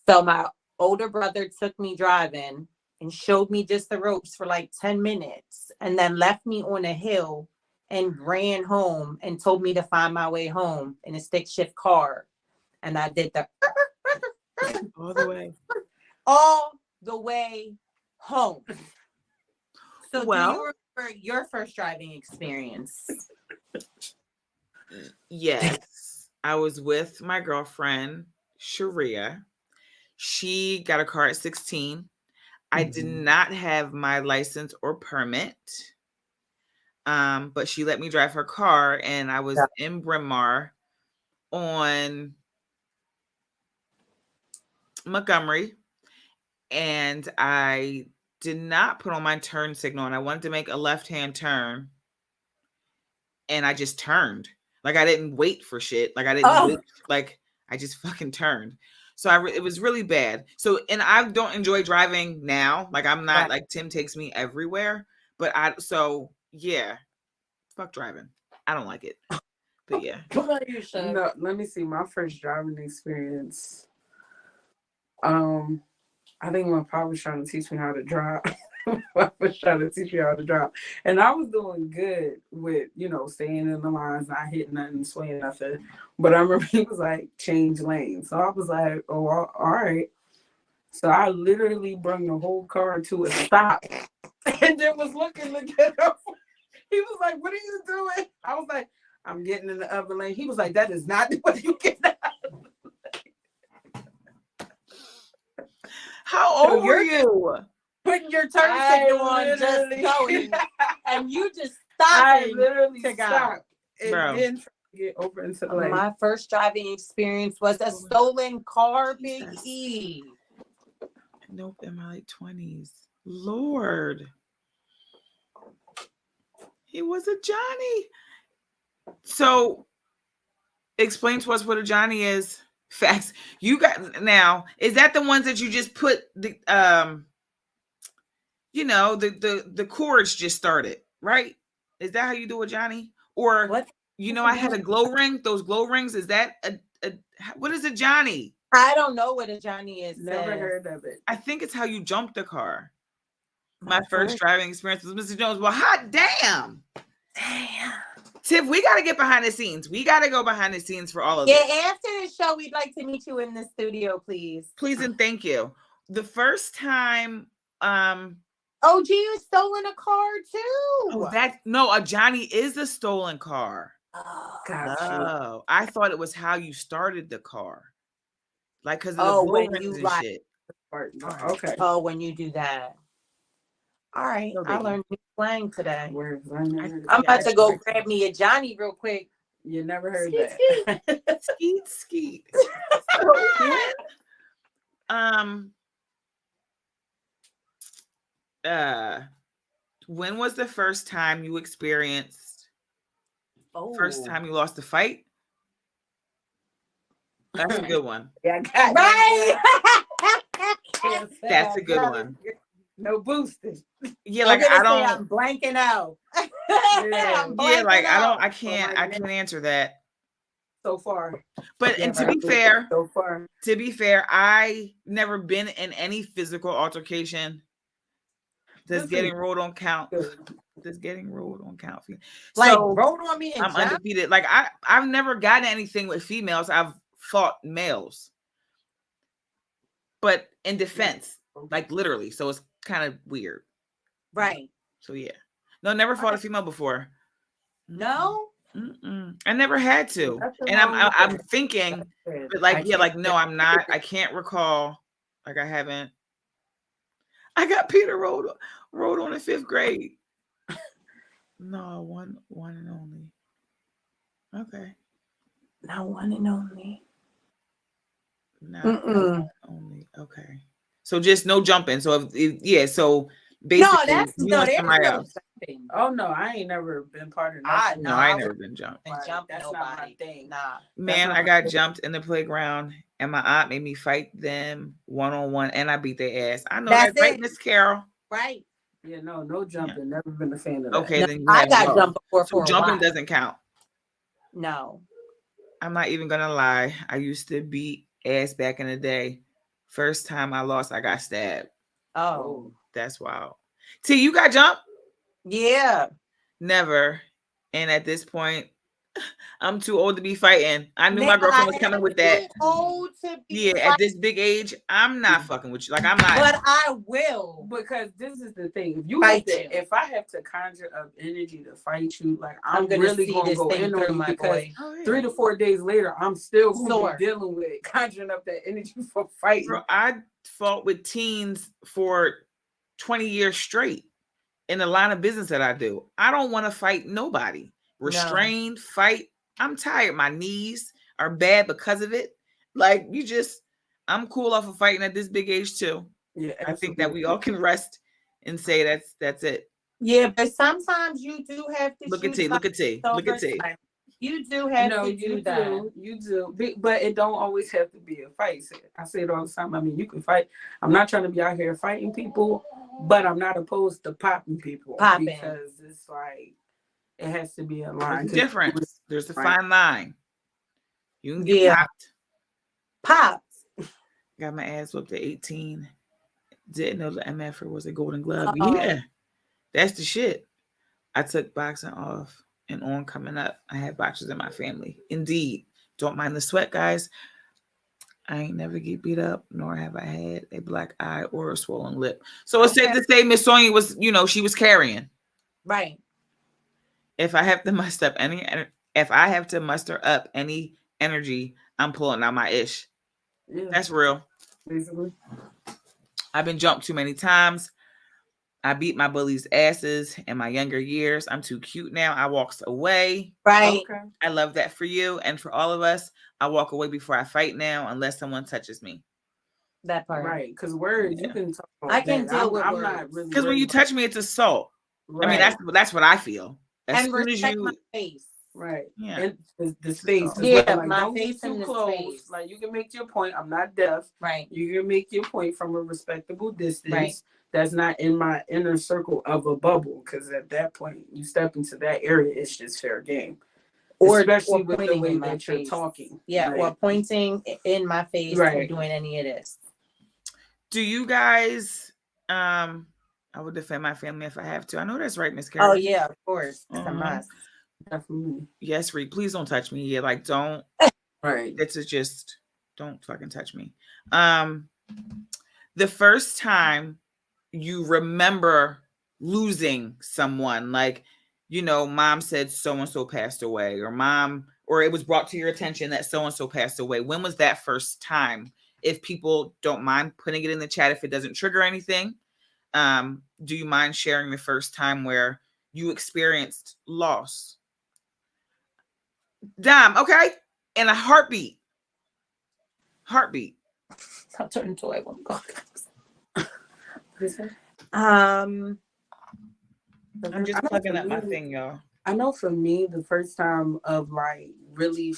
So my older brother took me driving and showed me just the ropes for like 10 minutes and then left me on a hill and ran home and told me to find my way home in a stick shift car. And I did the all the way. All the way home. So well, do you remember your first driving experience? Yes. I was with my girlfriend, Sharia. She got a car at 16. I did not have my license or permit. But she let me drive her car, and I was in Bryn Mawr on Montgomery, and I did not put on my turn signal, and I wanted to make a left-hand turn, and I just turned. Like I didn't wait for shit. Like I didn't wait. Like I just fucking turned. So it was really bad. So, and I don't enjoy driving now. Like I'm not like Tim takes me everywhere, but yeah, fuck driving. I don't like it. But yeah. No, let me see. My first driving experience. I think my papa was trying to teach me how to drive. I was trying to teach me how to drive, and I was doing good with staying in the lines, not hitting nothing, swaying nothing. But I remember he was like, change lanes. So I was like, oh, all right. So I literally brought the whole car to a stop, and then was looking to get up. He was like, what are you doing? I was like, I'm getting in the other lane. He was like, that is not the way you get out. How old were you? Putting your turn signal on, just going, and you just stopped. I literally stopped and then tried to get over into the lane. My first driving experience was a stolen car, Big E. Nope, in my late 20s. Lord. He was a Johnny. So explain to us what a Johnny is. Facts. You got now. Is that the ones that you just put the the chords just started, right? Is that how you do a Johnny? Or what? I had a glow ring. Those glow rings. Is that a what is a Johnny? I don't know what a Johnny is. Never heard of it. I think it's how you jump the car. My first driving experience was Mr. Jones. Well, hot damn. Tiff, we got to get behind the scenes. We got to go behind the scenes for all of Yeah, this. after the show, we'd like to meet you in the studio, please. Please and thank you. The first time, Oh, gee, you stolen a car too. a Johnny is a stolen car. Got you. Oh, I thought it was how you started the car. Like, because of the bull when rings you and ride. shit. Okay. Oh, when you do that. All right, No I biggie. learned new slang today. Where's I'm about to go grab me a Johnny real quick. You never heard Skeet, that. Skeet, skeet. So when was the first time you experienced first time you lost a fight? That's a good one. Yeah, got right. That's a good one. No boosting. Yeah, like I don't. I'm blanking out. Yeah. I'm Yeah, like blanking out. I can't answer that. So far. But Yeah, and to right. be fair, So far. I never been in any physical altercation. Does getting rolled on count? Does getting rolled on count? Like So rolled on me and I'm undefeated. Like I've never gotten anything with females. I've fought males. But in defense, like literally. So it's kind of weird. Right. So yeah. No, never fought a female before. No? Mm-mm. I never had to. And I'm thinking, but like, yeah, like, no, I'm not. I can't recall. Like I haven't. I got Peter rolled on in 5th grade. No, one and only. Okay. No, one and only. No, only. Okay. So just no jumping. So if so basically that's somebody else. Oh no, I ain't never been part of that. No, I ain't never been jumped. That's nobody. Not my thing. Nah. Man, I got jumped in the playground and my aunt made me fight them one-on-one and I beat their ass. I know that's right, Miss Carol. Right. Yeah, no jumping. Yeah. Never been a fan of that. Okay, then I got jumped before so jumping doesn't count. No. I'm not even gonna lie. I used to beat ass back in the day. First time I lost, I got stabbed. Oh. That's wild. T, you got jumped? Yeah. Never. And at this point, I'm too old to be fighting. I knew my girlfriend was coming with that. Old to be at this big age, I'm not fucking with you. Like I'm not. But I will, because this is the thing. If I have to conjure up energy to fight you, like I'm really gonna go in on you because 3 to 4 days later, I'm still gonna be dealing with conjuring up that energy for fighting. Bro, I fought with teens for 20 years straight in the line of business that I do. I don't want to fight nobody. Restrained, fight. I'm tired. My knees are bad because of it. Like I'm cool off of fighting at this big age too. Yeah, I think that we all can rest and say that's it. Yeah, but sometimes you do have to look at T. You do have to do that. You do, but it don't always have to be a fight. I say it all the time. I mean, you can fight. I'm not trying to be out here fighting people, but I'm not opposed to popping people because it's like it has to be a line. There's a difference. There's a fine line. You can get popped. Got my ass whooped at 18. Didn't know the MF was a Golden Glove. Yeah, that's the shit. I took boxing off and on coming up. I had boxers in my family. Indeed. Don't mind the sweat, guys. I ain't never get beat up, nor have I had a black eye or a swollen lip. So it's safe to say Miss Sonia was, she was carrying. Right. If I have to muster up any energy, I'm pulling out my ish. Yeah. That's real. Basically. I've been jumped too many times. I beat my bullies' asses in my younger years. I'm too cute now. I walks away. Right. Okay. I love that for you and for all of us. I walk away before I fight now, unless someone touches me. That part. Right. Because words, you can talk about I can deal with I'm words. not really. Because when you touch me, it's assault. Right. I mean, that's what I feel. As and soon as you my face. Right. Yeah. And the space. Yeah, well. Like, my don't face get too and close. Space. Like you can make your point. I'm not deaf. Right. You can make your point from a respectable distance. Right. That's not in my inner circle of a bubble. Because at that point, you step into that area, it's just fair game. Especially with the way that you're talking. Yeah, or pointing in my face or doing any of this. Do you guys I would defend my family if I have to. I know that's right, Miss Carol. Oh yeah, of course. It's a must. Definitely. Yes, Reed, please don't touch me. Yeah, like don't. Right. It's just don't fucking touch me. Um, the first time you remember losing someone, like, you know, mom said so and so passed away, or mom, or it was brought to your attention that so and so passed away. When was that first time? If people don't mind putting it in the chat, if it doesn't trigger anything, do you mind sharing the first time where you experienced loss? Dime, okay? In a heartbeat. Heartbeat. I'll turn into a woman. What is that? Um, I'm just I know plugging for up my me, thing, y'all. I know for me, the first time of like really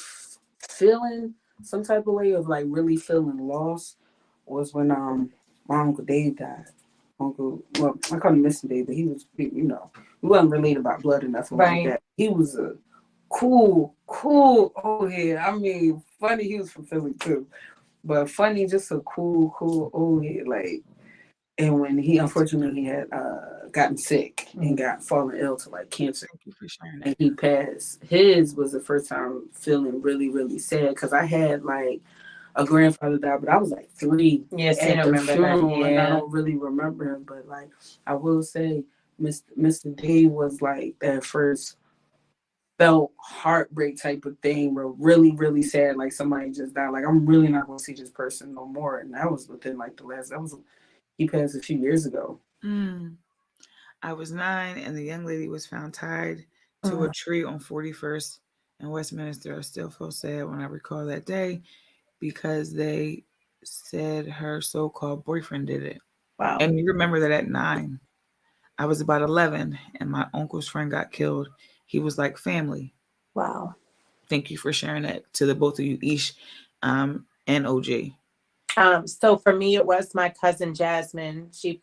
feeling some type of way of like really feeling lost was when my uncle Dave died. Well, I call him Mr. Dave, but he was, you know, we wasn't related by blood or nothing like Right. that. He was a cool old head. I mean, funny. He was from Philly too, but funny, just a cool old head. Like, and when he unfortunately he had gotten sick and got fallen ill to like cancer, Thank you for sharing and that. he passed. His was the first time feeling really sad because I had like a grandfather died, but I was like 3 Yes, I at the remember that. funeral, and I Yeah. don't really remember him. But like, I will say, Mr. D was like that first felt heartbreak type of thing, where really sad, like somebody just died. Like, I'm really not gonna see this person no more. And that was within like he passed a few years ago. Mm. I was 9, and the young lady was found tied to a tree on 41st in Westminster. I still feel sad when I recall that day because they said her so-called boyfriend did it. Wow. And you remember that at 9, I was about 11, and my uncle's friend got killed. He was like family. Wow. Thank you for sharing that to the both of you, Ish, and OJ. So for me, it was my cousin Jasmine. She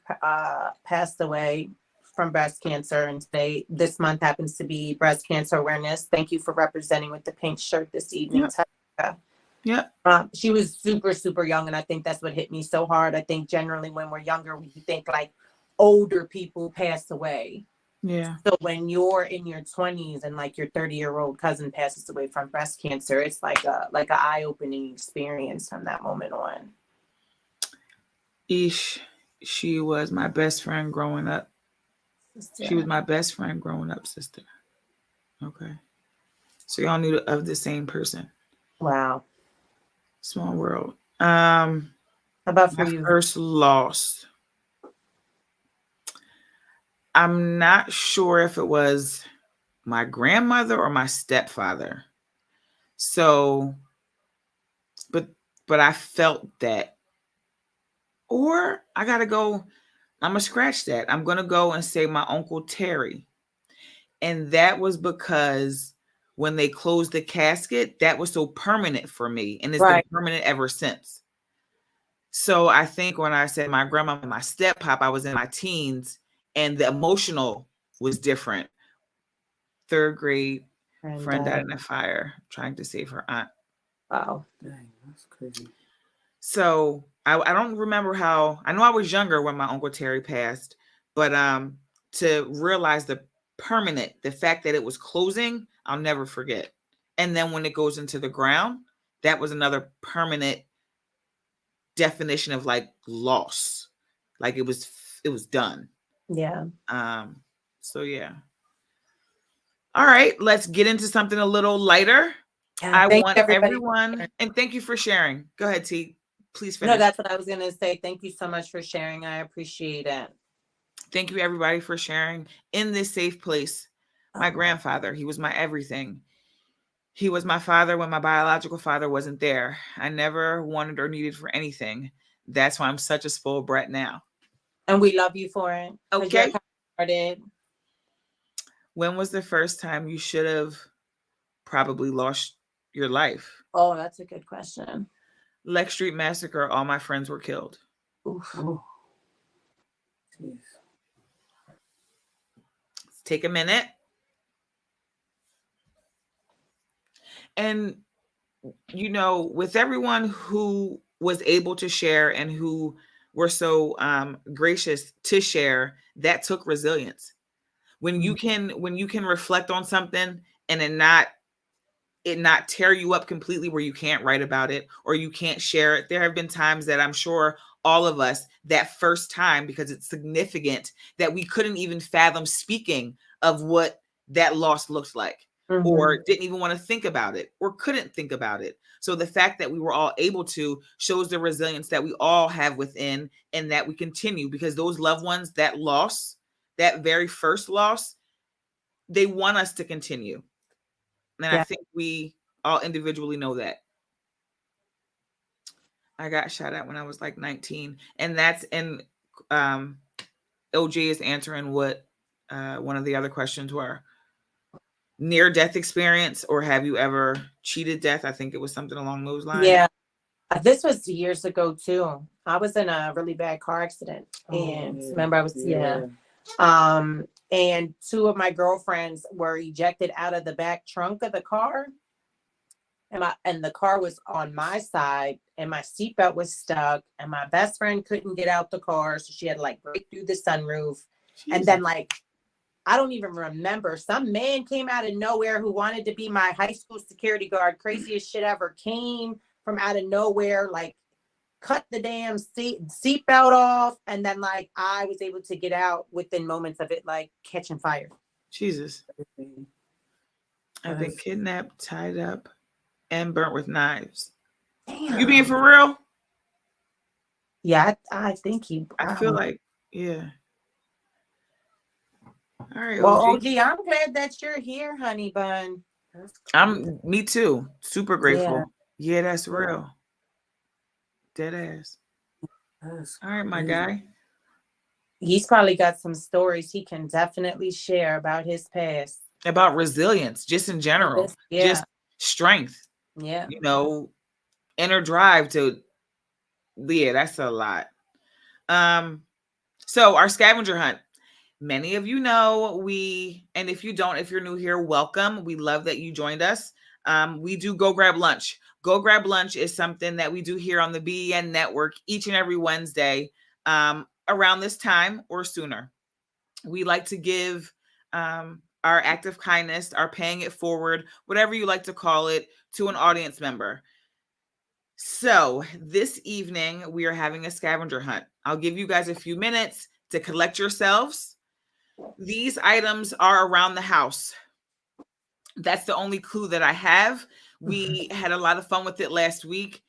passed away from breast cancer, and this month happens to be Breast Cancer Awareness. Thank you for representing with the pink shirt this evening, Yep. Tabitha. Yep. She was super young, and I think that's what hit me so hard. I think generally when we're younger, we think like older people pass away. Yeah. So when you're in your 20s and like your 30-year-old cousin passes away from breast cancer, it's like a eye-opening experience from that moment on. Ish, she was my best friend growing up. She was my best friend growing up, sister. Okay. So y'all knew of the same person. Wow. Small world. How about for My you? first loss. I'm not sure if it was my grandmother or my stepfather. So, but I felt that. Or I gotta go. I'm gonna scratch that. I'm gonna go and say my Uncle Terry. And that was because when they closed the casket, that was so permanent for me. And it's been permanent ever since. So I think when I said my grandma and my step pop, I was in my teens and the emotional was different. 3rd grade, friend died in a fire trying to save her aunt. Wow. Dang, that's crazy. So I don't remember how. I know I was younger when my Uncle Terry passed, but to realize the fact that it was closing, I'll never forget. And then when it goes into the ground, that was another permanent definition of like loss. Like it was done. Yeah. So yeah. All right, let's get into something a little lighter. I want everyone, and thank you for sharing. Go ahead, T. Please finish. No, that's what I was going to say. Thank you so much for sharing. I appreciate it. Thank you, everybody, for sharing in this safe place. My grandfather, he was my everything. He was my father when my biological father wasn't there. I never wanted or needed for anything. That's why I'm such a spoiled brat now. And we love you for it. Okay. Started. When was the first time you should have probably lost your life? Oh, that's a good question. Lex Street Massacre, all my friends were killed. Oof. Oh. Take a minute. And, you know, with everyone who was able to share and who were so gracious to share, that took resilience. When you can reflect on something and it not tear you up completely where you can't write about it or you can't share it. There have been times that I'm sure all of us, that first time, because it's significant, that we couldn't even fathom speaking of what that loss looked like, or didn't even want to think about it, or couldn't think about it. So the fact that we were all able to shows the resilience that we all have within, and that we continue, because those loved ones, that loss, that very first loss, they want us to continue. And I Yeah. think we all individually know that. I got shot at when I was like 19. And that's in OJ is answering what one of the other questions were. Near death experience, or have you ever cheated death? I think it was something along those lines. Yeah. This was years ago too. I was in a really bad car accident. And remember I was and two of my girlfriends were ejected out of the back trunk of the car. And the car was on my side, and my seatbelt was stuck, and my best friend couldn't get out the car, so she had to like break through the sunroof. Jesus. And then like I don't even remember, some man came out of nowhere who wanted to be my high school security guard, craziest shit ever, came from out of nowhere, like cut the damn seatbelt off, and then like I was able to get out within moments of it like catching fire. Jesus. I've been kidnapped, tied up, and burnt with knives. Damn. You being for real? Yeah, I think he. I feel like, yeah. All right. Well, OG, I'm glad that you're here, honey bun. Me too. Super grateful. Yeah, that's real. Dead ass. All right, my guy. He's probably got some stories he can definitely share about his past. About resilience, just in general. Yeah. Just strength. Yeah. You know, inner drive to, yeah, that's a lot. So our scavenger hunt. Many of you know and if you don't, if you're new here, welcome. We love that you joined us. We do Go Grab Lunch. Go Grab Lunch is something that we do here on the BEN network each and every Wednesday around this time or sooner. We like to give our act of kindness, our paying it forward, whatever you like to call it, to an audience member. So this evening, we are having a scavenger hunt. I'll give you guys a few minutes to collect yourselves. These items are around the house. That's the only clue that I have. We had a lot of fun with it last week.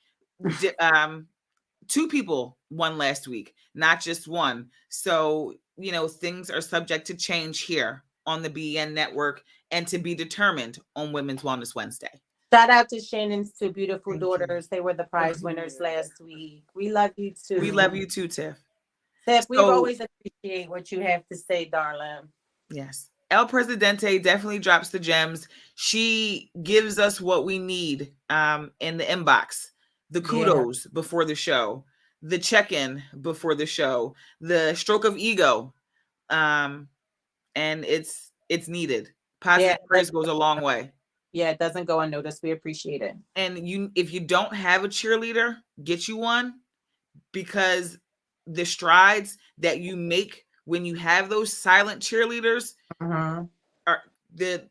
2 people won last week, not just one. So, you know, things are subject to change here on the BEN network and to be determined on Women's Wellness Wednesday. Shout out to Shannon's 2 beautiful daughters. They were the prize winners last week. We love you too. We love you too, Tiff. Tiff, we always appreciate what you have to say, darling. Yes. El Presidente definitely drops the gems. She gives us what we need in the inbox. The kudos before the show, the check-in before the show, the stroke of ego. And it's needed. Positive praise goes a long way. Yeah, it doesn't go unnoticed. We appreciate it. And if you don't have a cheerleader, get you one, because the strides that you make when you have those silent cheerleaders are the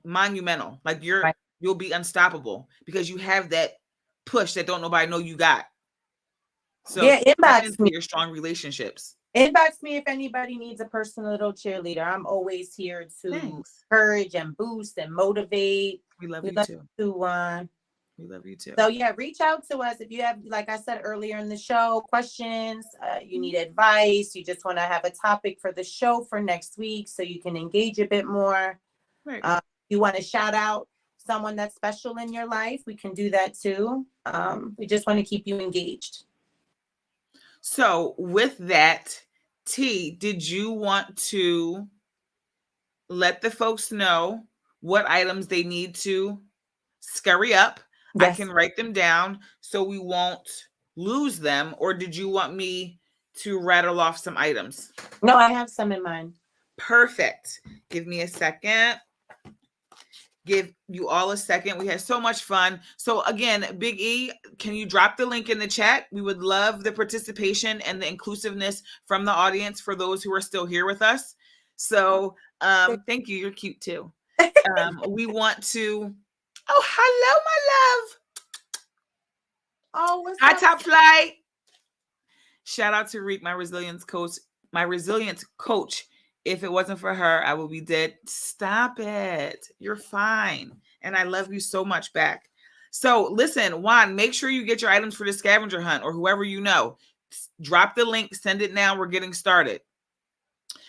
monumental. Like you'll be unstoppable because you have that push that don't nobody know you got. So yeah, inbox me your strong relationships. Inbox me if anybody needs a personal little cheerleader. I'm always here to encourage and boost and motivate. We love you too. We love you too. So yeah, reach out to us if you have, like I said earlier in the show, questions, you need advice, you just want to have a topic for the show for next week so you can engage a bit more. Right. You want to shout out someone that's special in your life, we can do that too. We just want to keep you engaged. So with that, T, did you want to let the folks know what items they need to scurry up? Yes. I can write them down so we won't lose them. Or did you want me to rattle off some items? No, I have some in mind. Perfect. Give me a second. Give you all a second. We had so much fun. So again, Big E, can you drop the link in the chat? We would love the participation and the inclusiveness from the audience for those who are still here with us. So thank you. You're cute too. We want to. Oh, hello, my love. Oh, what's Hi, up? Top Flight. Shout out to Reek, my resilience coach. My resilience coach. If it wasn't for her, I would be dead. Stop it. You're fine. And I love you so much back. So listen, Juan, make sure you get your items for the scavenger hunt or whoever you know. Drop the link, send it now. We're getting started.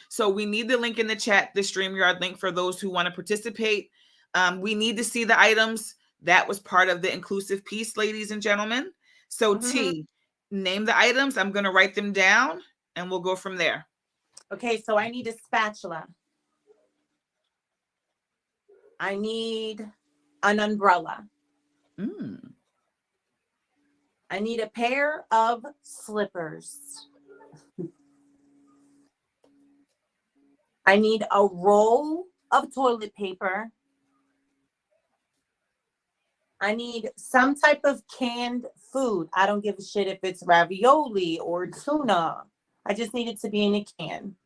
So we need the link in the chat, the StreamYard link for those who want to participate. We need to see the items. That was part of the inclusive piece, ladies and gentlemen. So T, name the items. I'm going to write them down and we'll go from there. Okay, so I need a spatula. I need an umbrella. I need a pair of slippers. I need a roll of toilet paper. I need some type of canned food. I don't give a shit if it's ravioli or tuna. I just need it to be in a can.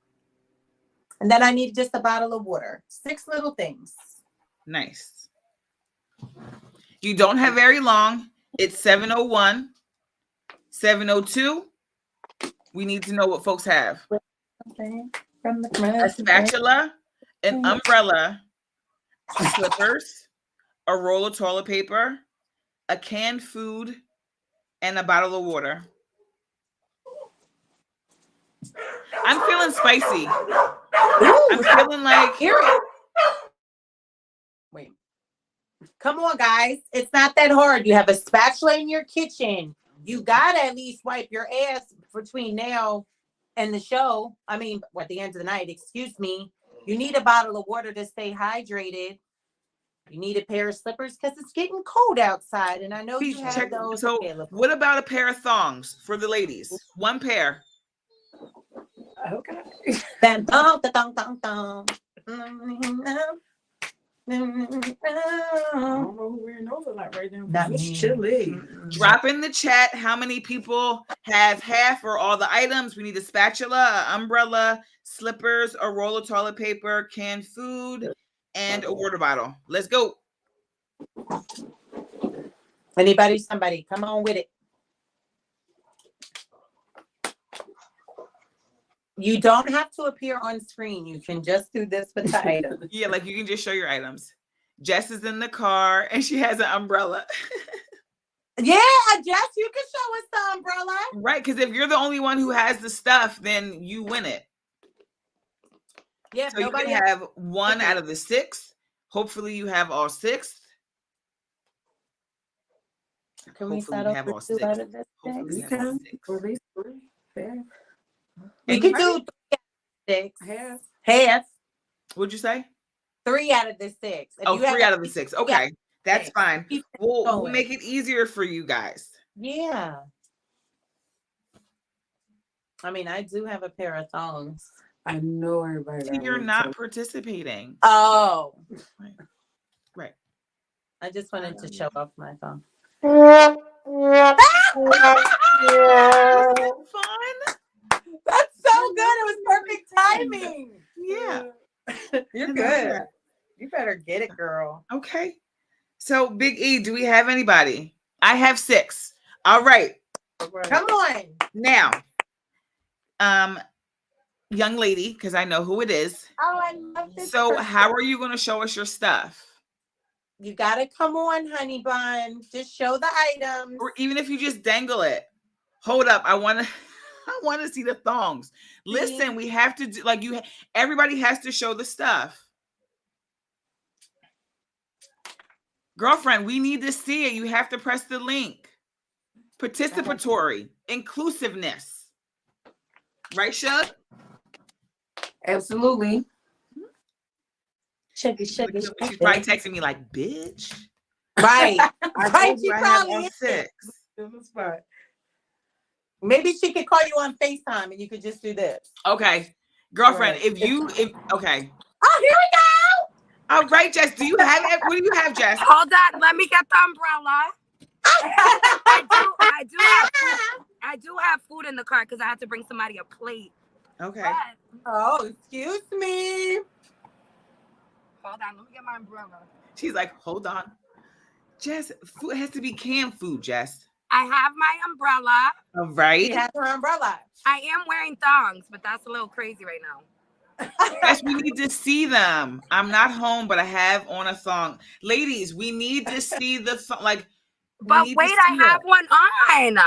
And then I need just a bottle of water. 6 little things. Nice. You don't have very long. It's 7:01, 7:02. We need to know what folks have. A spatula, an umbrella, slippers, a roll of toilet paper, a canned food, and a bottle of water. I'm feeling spicy. I'm feeling like... Wait. Come on, guys. It's not that hard. You have a spatula in your kitchen. You got to at least wipe your ass between now and the show. I mean, at the end of the night, excuse me. You need a bottle of water to stay hydrated. You need a pair of slippers because it's getting cold outside. And I know you have those available. What about a pair of thongs for the ladies? One pair. Okay. I don't know who wearing those a lot right now. It's chilly. Drop in the chat how many people have half or all the items. We need a spatula, an umbrella, slippers, a roll of toilet paper, canned food, and a water bottle. Let's go. Anybody, somebody, come on with it. You don't have to appear on screen. You can just do this with the items. Yeah, like you can just show your items. Jess is in the car and she has an umbrella. Yeah, Jess, you can show us the umbrella. Right, because if you're the only one who has the stuff, then you win it. Yeah, so you can have 1 out of the 6. Hopefully you have all 6. Can we settle for 2 out of the 6? You can. Or at least 3. Fair. You can do 3 out of the 6. Half. What'd you say? 3 out of the 6. Oh, 3 out of the 6. Okay. That's fine. We'll make it easier for you guys. Yeah. I mean, I do have a pair of thongs. I know everybody. See, you're not participating. Oh. Right. I just wanted to show off my thong. Fun. That's so good. It was perfect timing. Yeah. You're good. You better get it, girl. Okay. So, Big E, do we have anybody? I have 6. All right. Come on. Now, young lady, because I know who it is. Oh, I love this. So, how are you going to show us your stuff? You got to come on, honey bun. Just show the items. Or even if you just dangle it. Hold up. I want to see the thongs. Listen, we have to do everybody has to show the stuff. Girlfriend, we need to see it. You have to press the link. Participatory, inclusiveness. Right, Shug? Absolutely. She's probably texting me like, bitch. Right. Right. She probably is. 6. Maybe she could call you on FaceTime and you could just do this. Okay. Girlfriend, okay. Oh, here we go. All right, Jess. Do you have it? What do you have, Jess? Hold on. Let me get the umbrella. I do have food in the car because I had to bring somebody a plate. Okay. Oh, excuse me. Hold on, let me get my umbrella. She's like, hold on. Jess, food has to be canned food, Jess. I have my umbrella. All right. She has her umbrella. I am wearing thongs, but that's a little crazy right now. Yes, we need to see them. I'm not home, but I have on a thong. Ladies, we need to see the thong. Like, But wait, I have one on.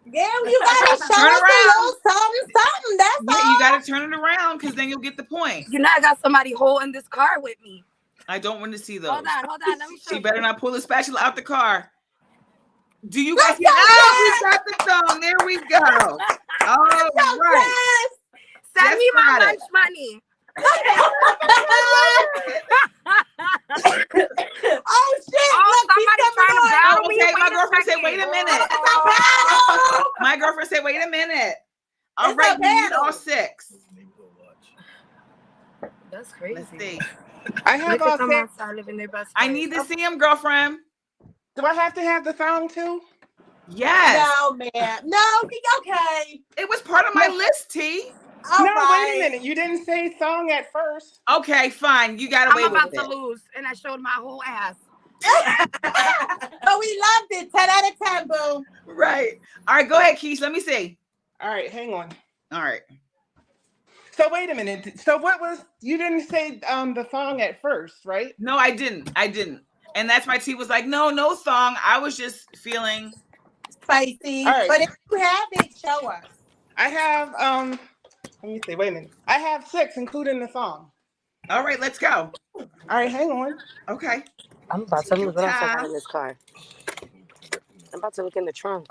Yeah, you gotta show Turn us a little something. That's Yeah, all. you got to turn it around because then you'll get the point. You know, I got somebody holding this car with me. I don't want to see those. Hold on. Let me show She you. better not pull the spatula out the car. Do you guys see? Oh, we got the thong. There we go. All right. Send me my lunch money. Oh shit! Oh, look, somebody's trying to battle me. Okay, my Wait a girlfriend said, second. wait a minute. Oh. My girlfriend said, wait a minute. All It's right, a we need battle. all 6. That's crazy. Let's see. I have Look all at them 6. outside living their best I life. need to see him, girlfriend. Do I have to have the thong too? Yes. No, man. No, okay. It was part of my list, T. All no, right. wait a minute. You didn't say thong at first. Okay, fine. You got I'm away with about it. to lose, and I showed my whole ass. But we loved it. 10 out of 10, boo. Right. All right, go ahead, Keith. Let me see. All right, hang on. All right. So wait a minute. So what was you didn't say the thong at first, right? No, I didn't. And that's why T was like, no thong. I was just feeling. Spicy. All right. But if you have it, show us. I have let me see, wait a minute. I have 6, including the thong. All right, let's go. All right, hang on. Okay. I'm about to lose. What else I got Time. in this car? I'm about to look in the trunk.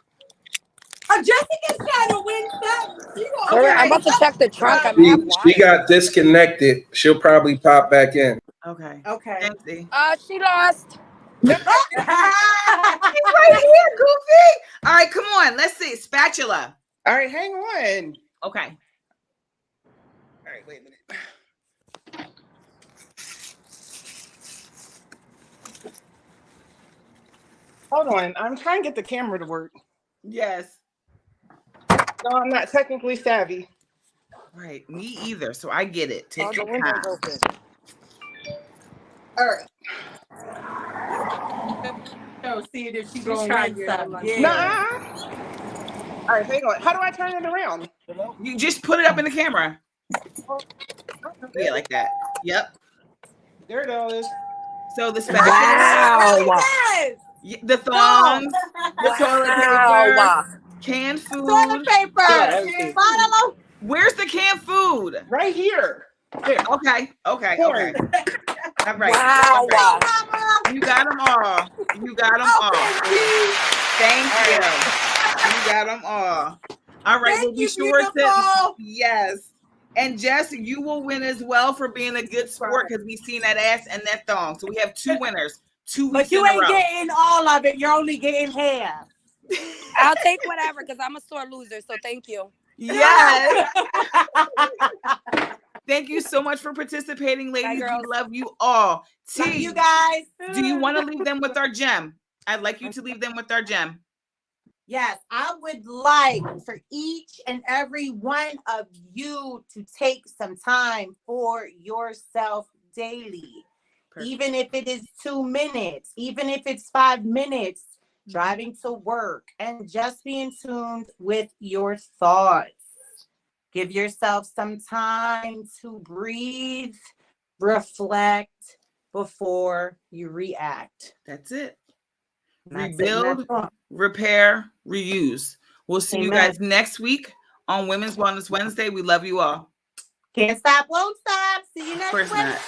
Oh, Jessica's trying to win something. I'm about to check the trunk. I'm She, half she wired. got disconnected. She'll probably pop back in. Okay. Okay. Thanks, T. She lost. He's right here, Goofy. All right, come on. Let's see. Spatula. All right, hang on. Okay. All right, wait a minute. Hold on. I'm trying to get the camera to work. Yes. No, I'm not technically savvy. Right. Me either. So I get it. Take Oh, the your window's time. open. All right. So see if she's She's going trying to to win something. get Yeah. Nah. All right, hang on. How do I turn it around? You just put it up in the camera. Yeah, like that. Yep. There it is. So the spatula, Wow. the thongs, the toilet paper, Wow. canned food. Toilet paper. everything. Bottle. Where's the canned food? Right here. There. Okay. Okay. All right. All right. Wow. All right. You got them all. You got them all. Thank you. You got them all. All right. Thank We'll be you, sure to. beautiful. Yes. And Jess, you will win as well for being a good sport because we've seen that ass and that thong. So we have 2 winners. 2 weeks But you in a ain't row. getting all of it. You're only getting half. I'll take whatever because I'm a sore loser. So thank you. Yes. Thank you so much for participating, ladies. We girls. love you all. T, Love you guys. do you want to leave them with our gem? I'd like you to leave them with our gem. Yes, I would like for each and every one of you to take some time for yourself daily. Perfect. Even if it is 2 minutes, even if it's 5 minutes, driving to work and just being tuned with your thoughts. Give yourself some time to breathe, reflect before you react. That's it. That's Rebuild, repair, reuse. We'll see you Amen. guys next week on Women's Wellness Wednesday. We love you all. Can't stop, won't stop. See you Of next course week. not.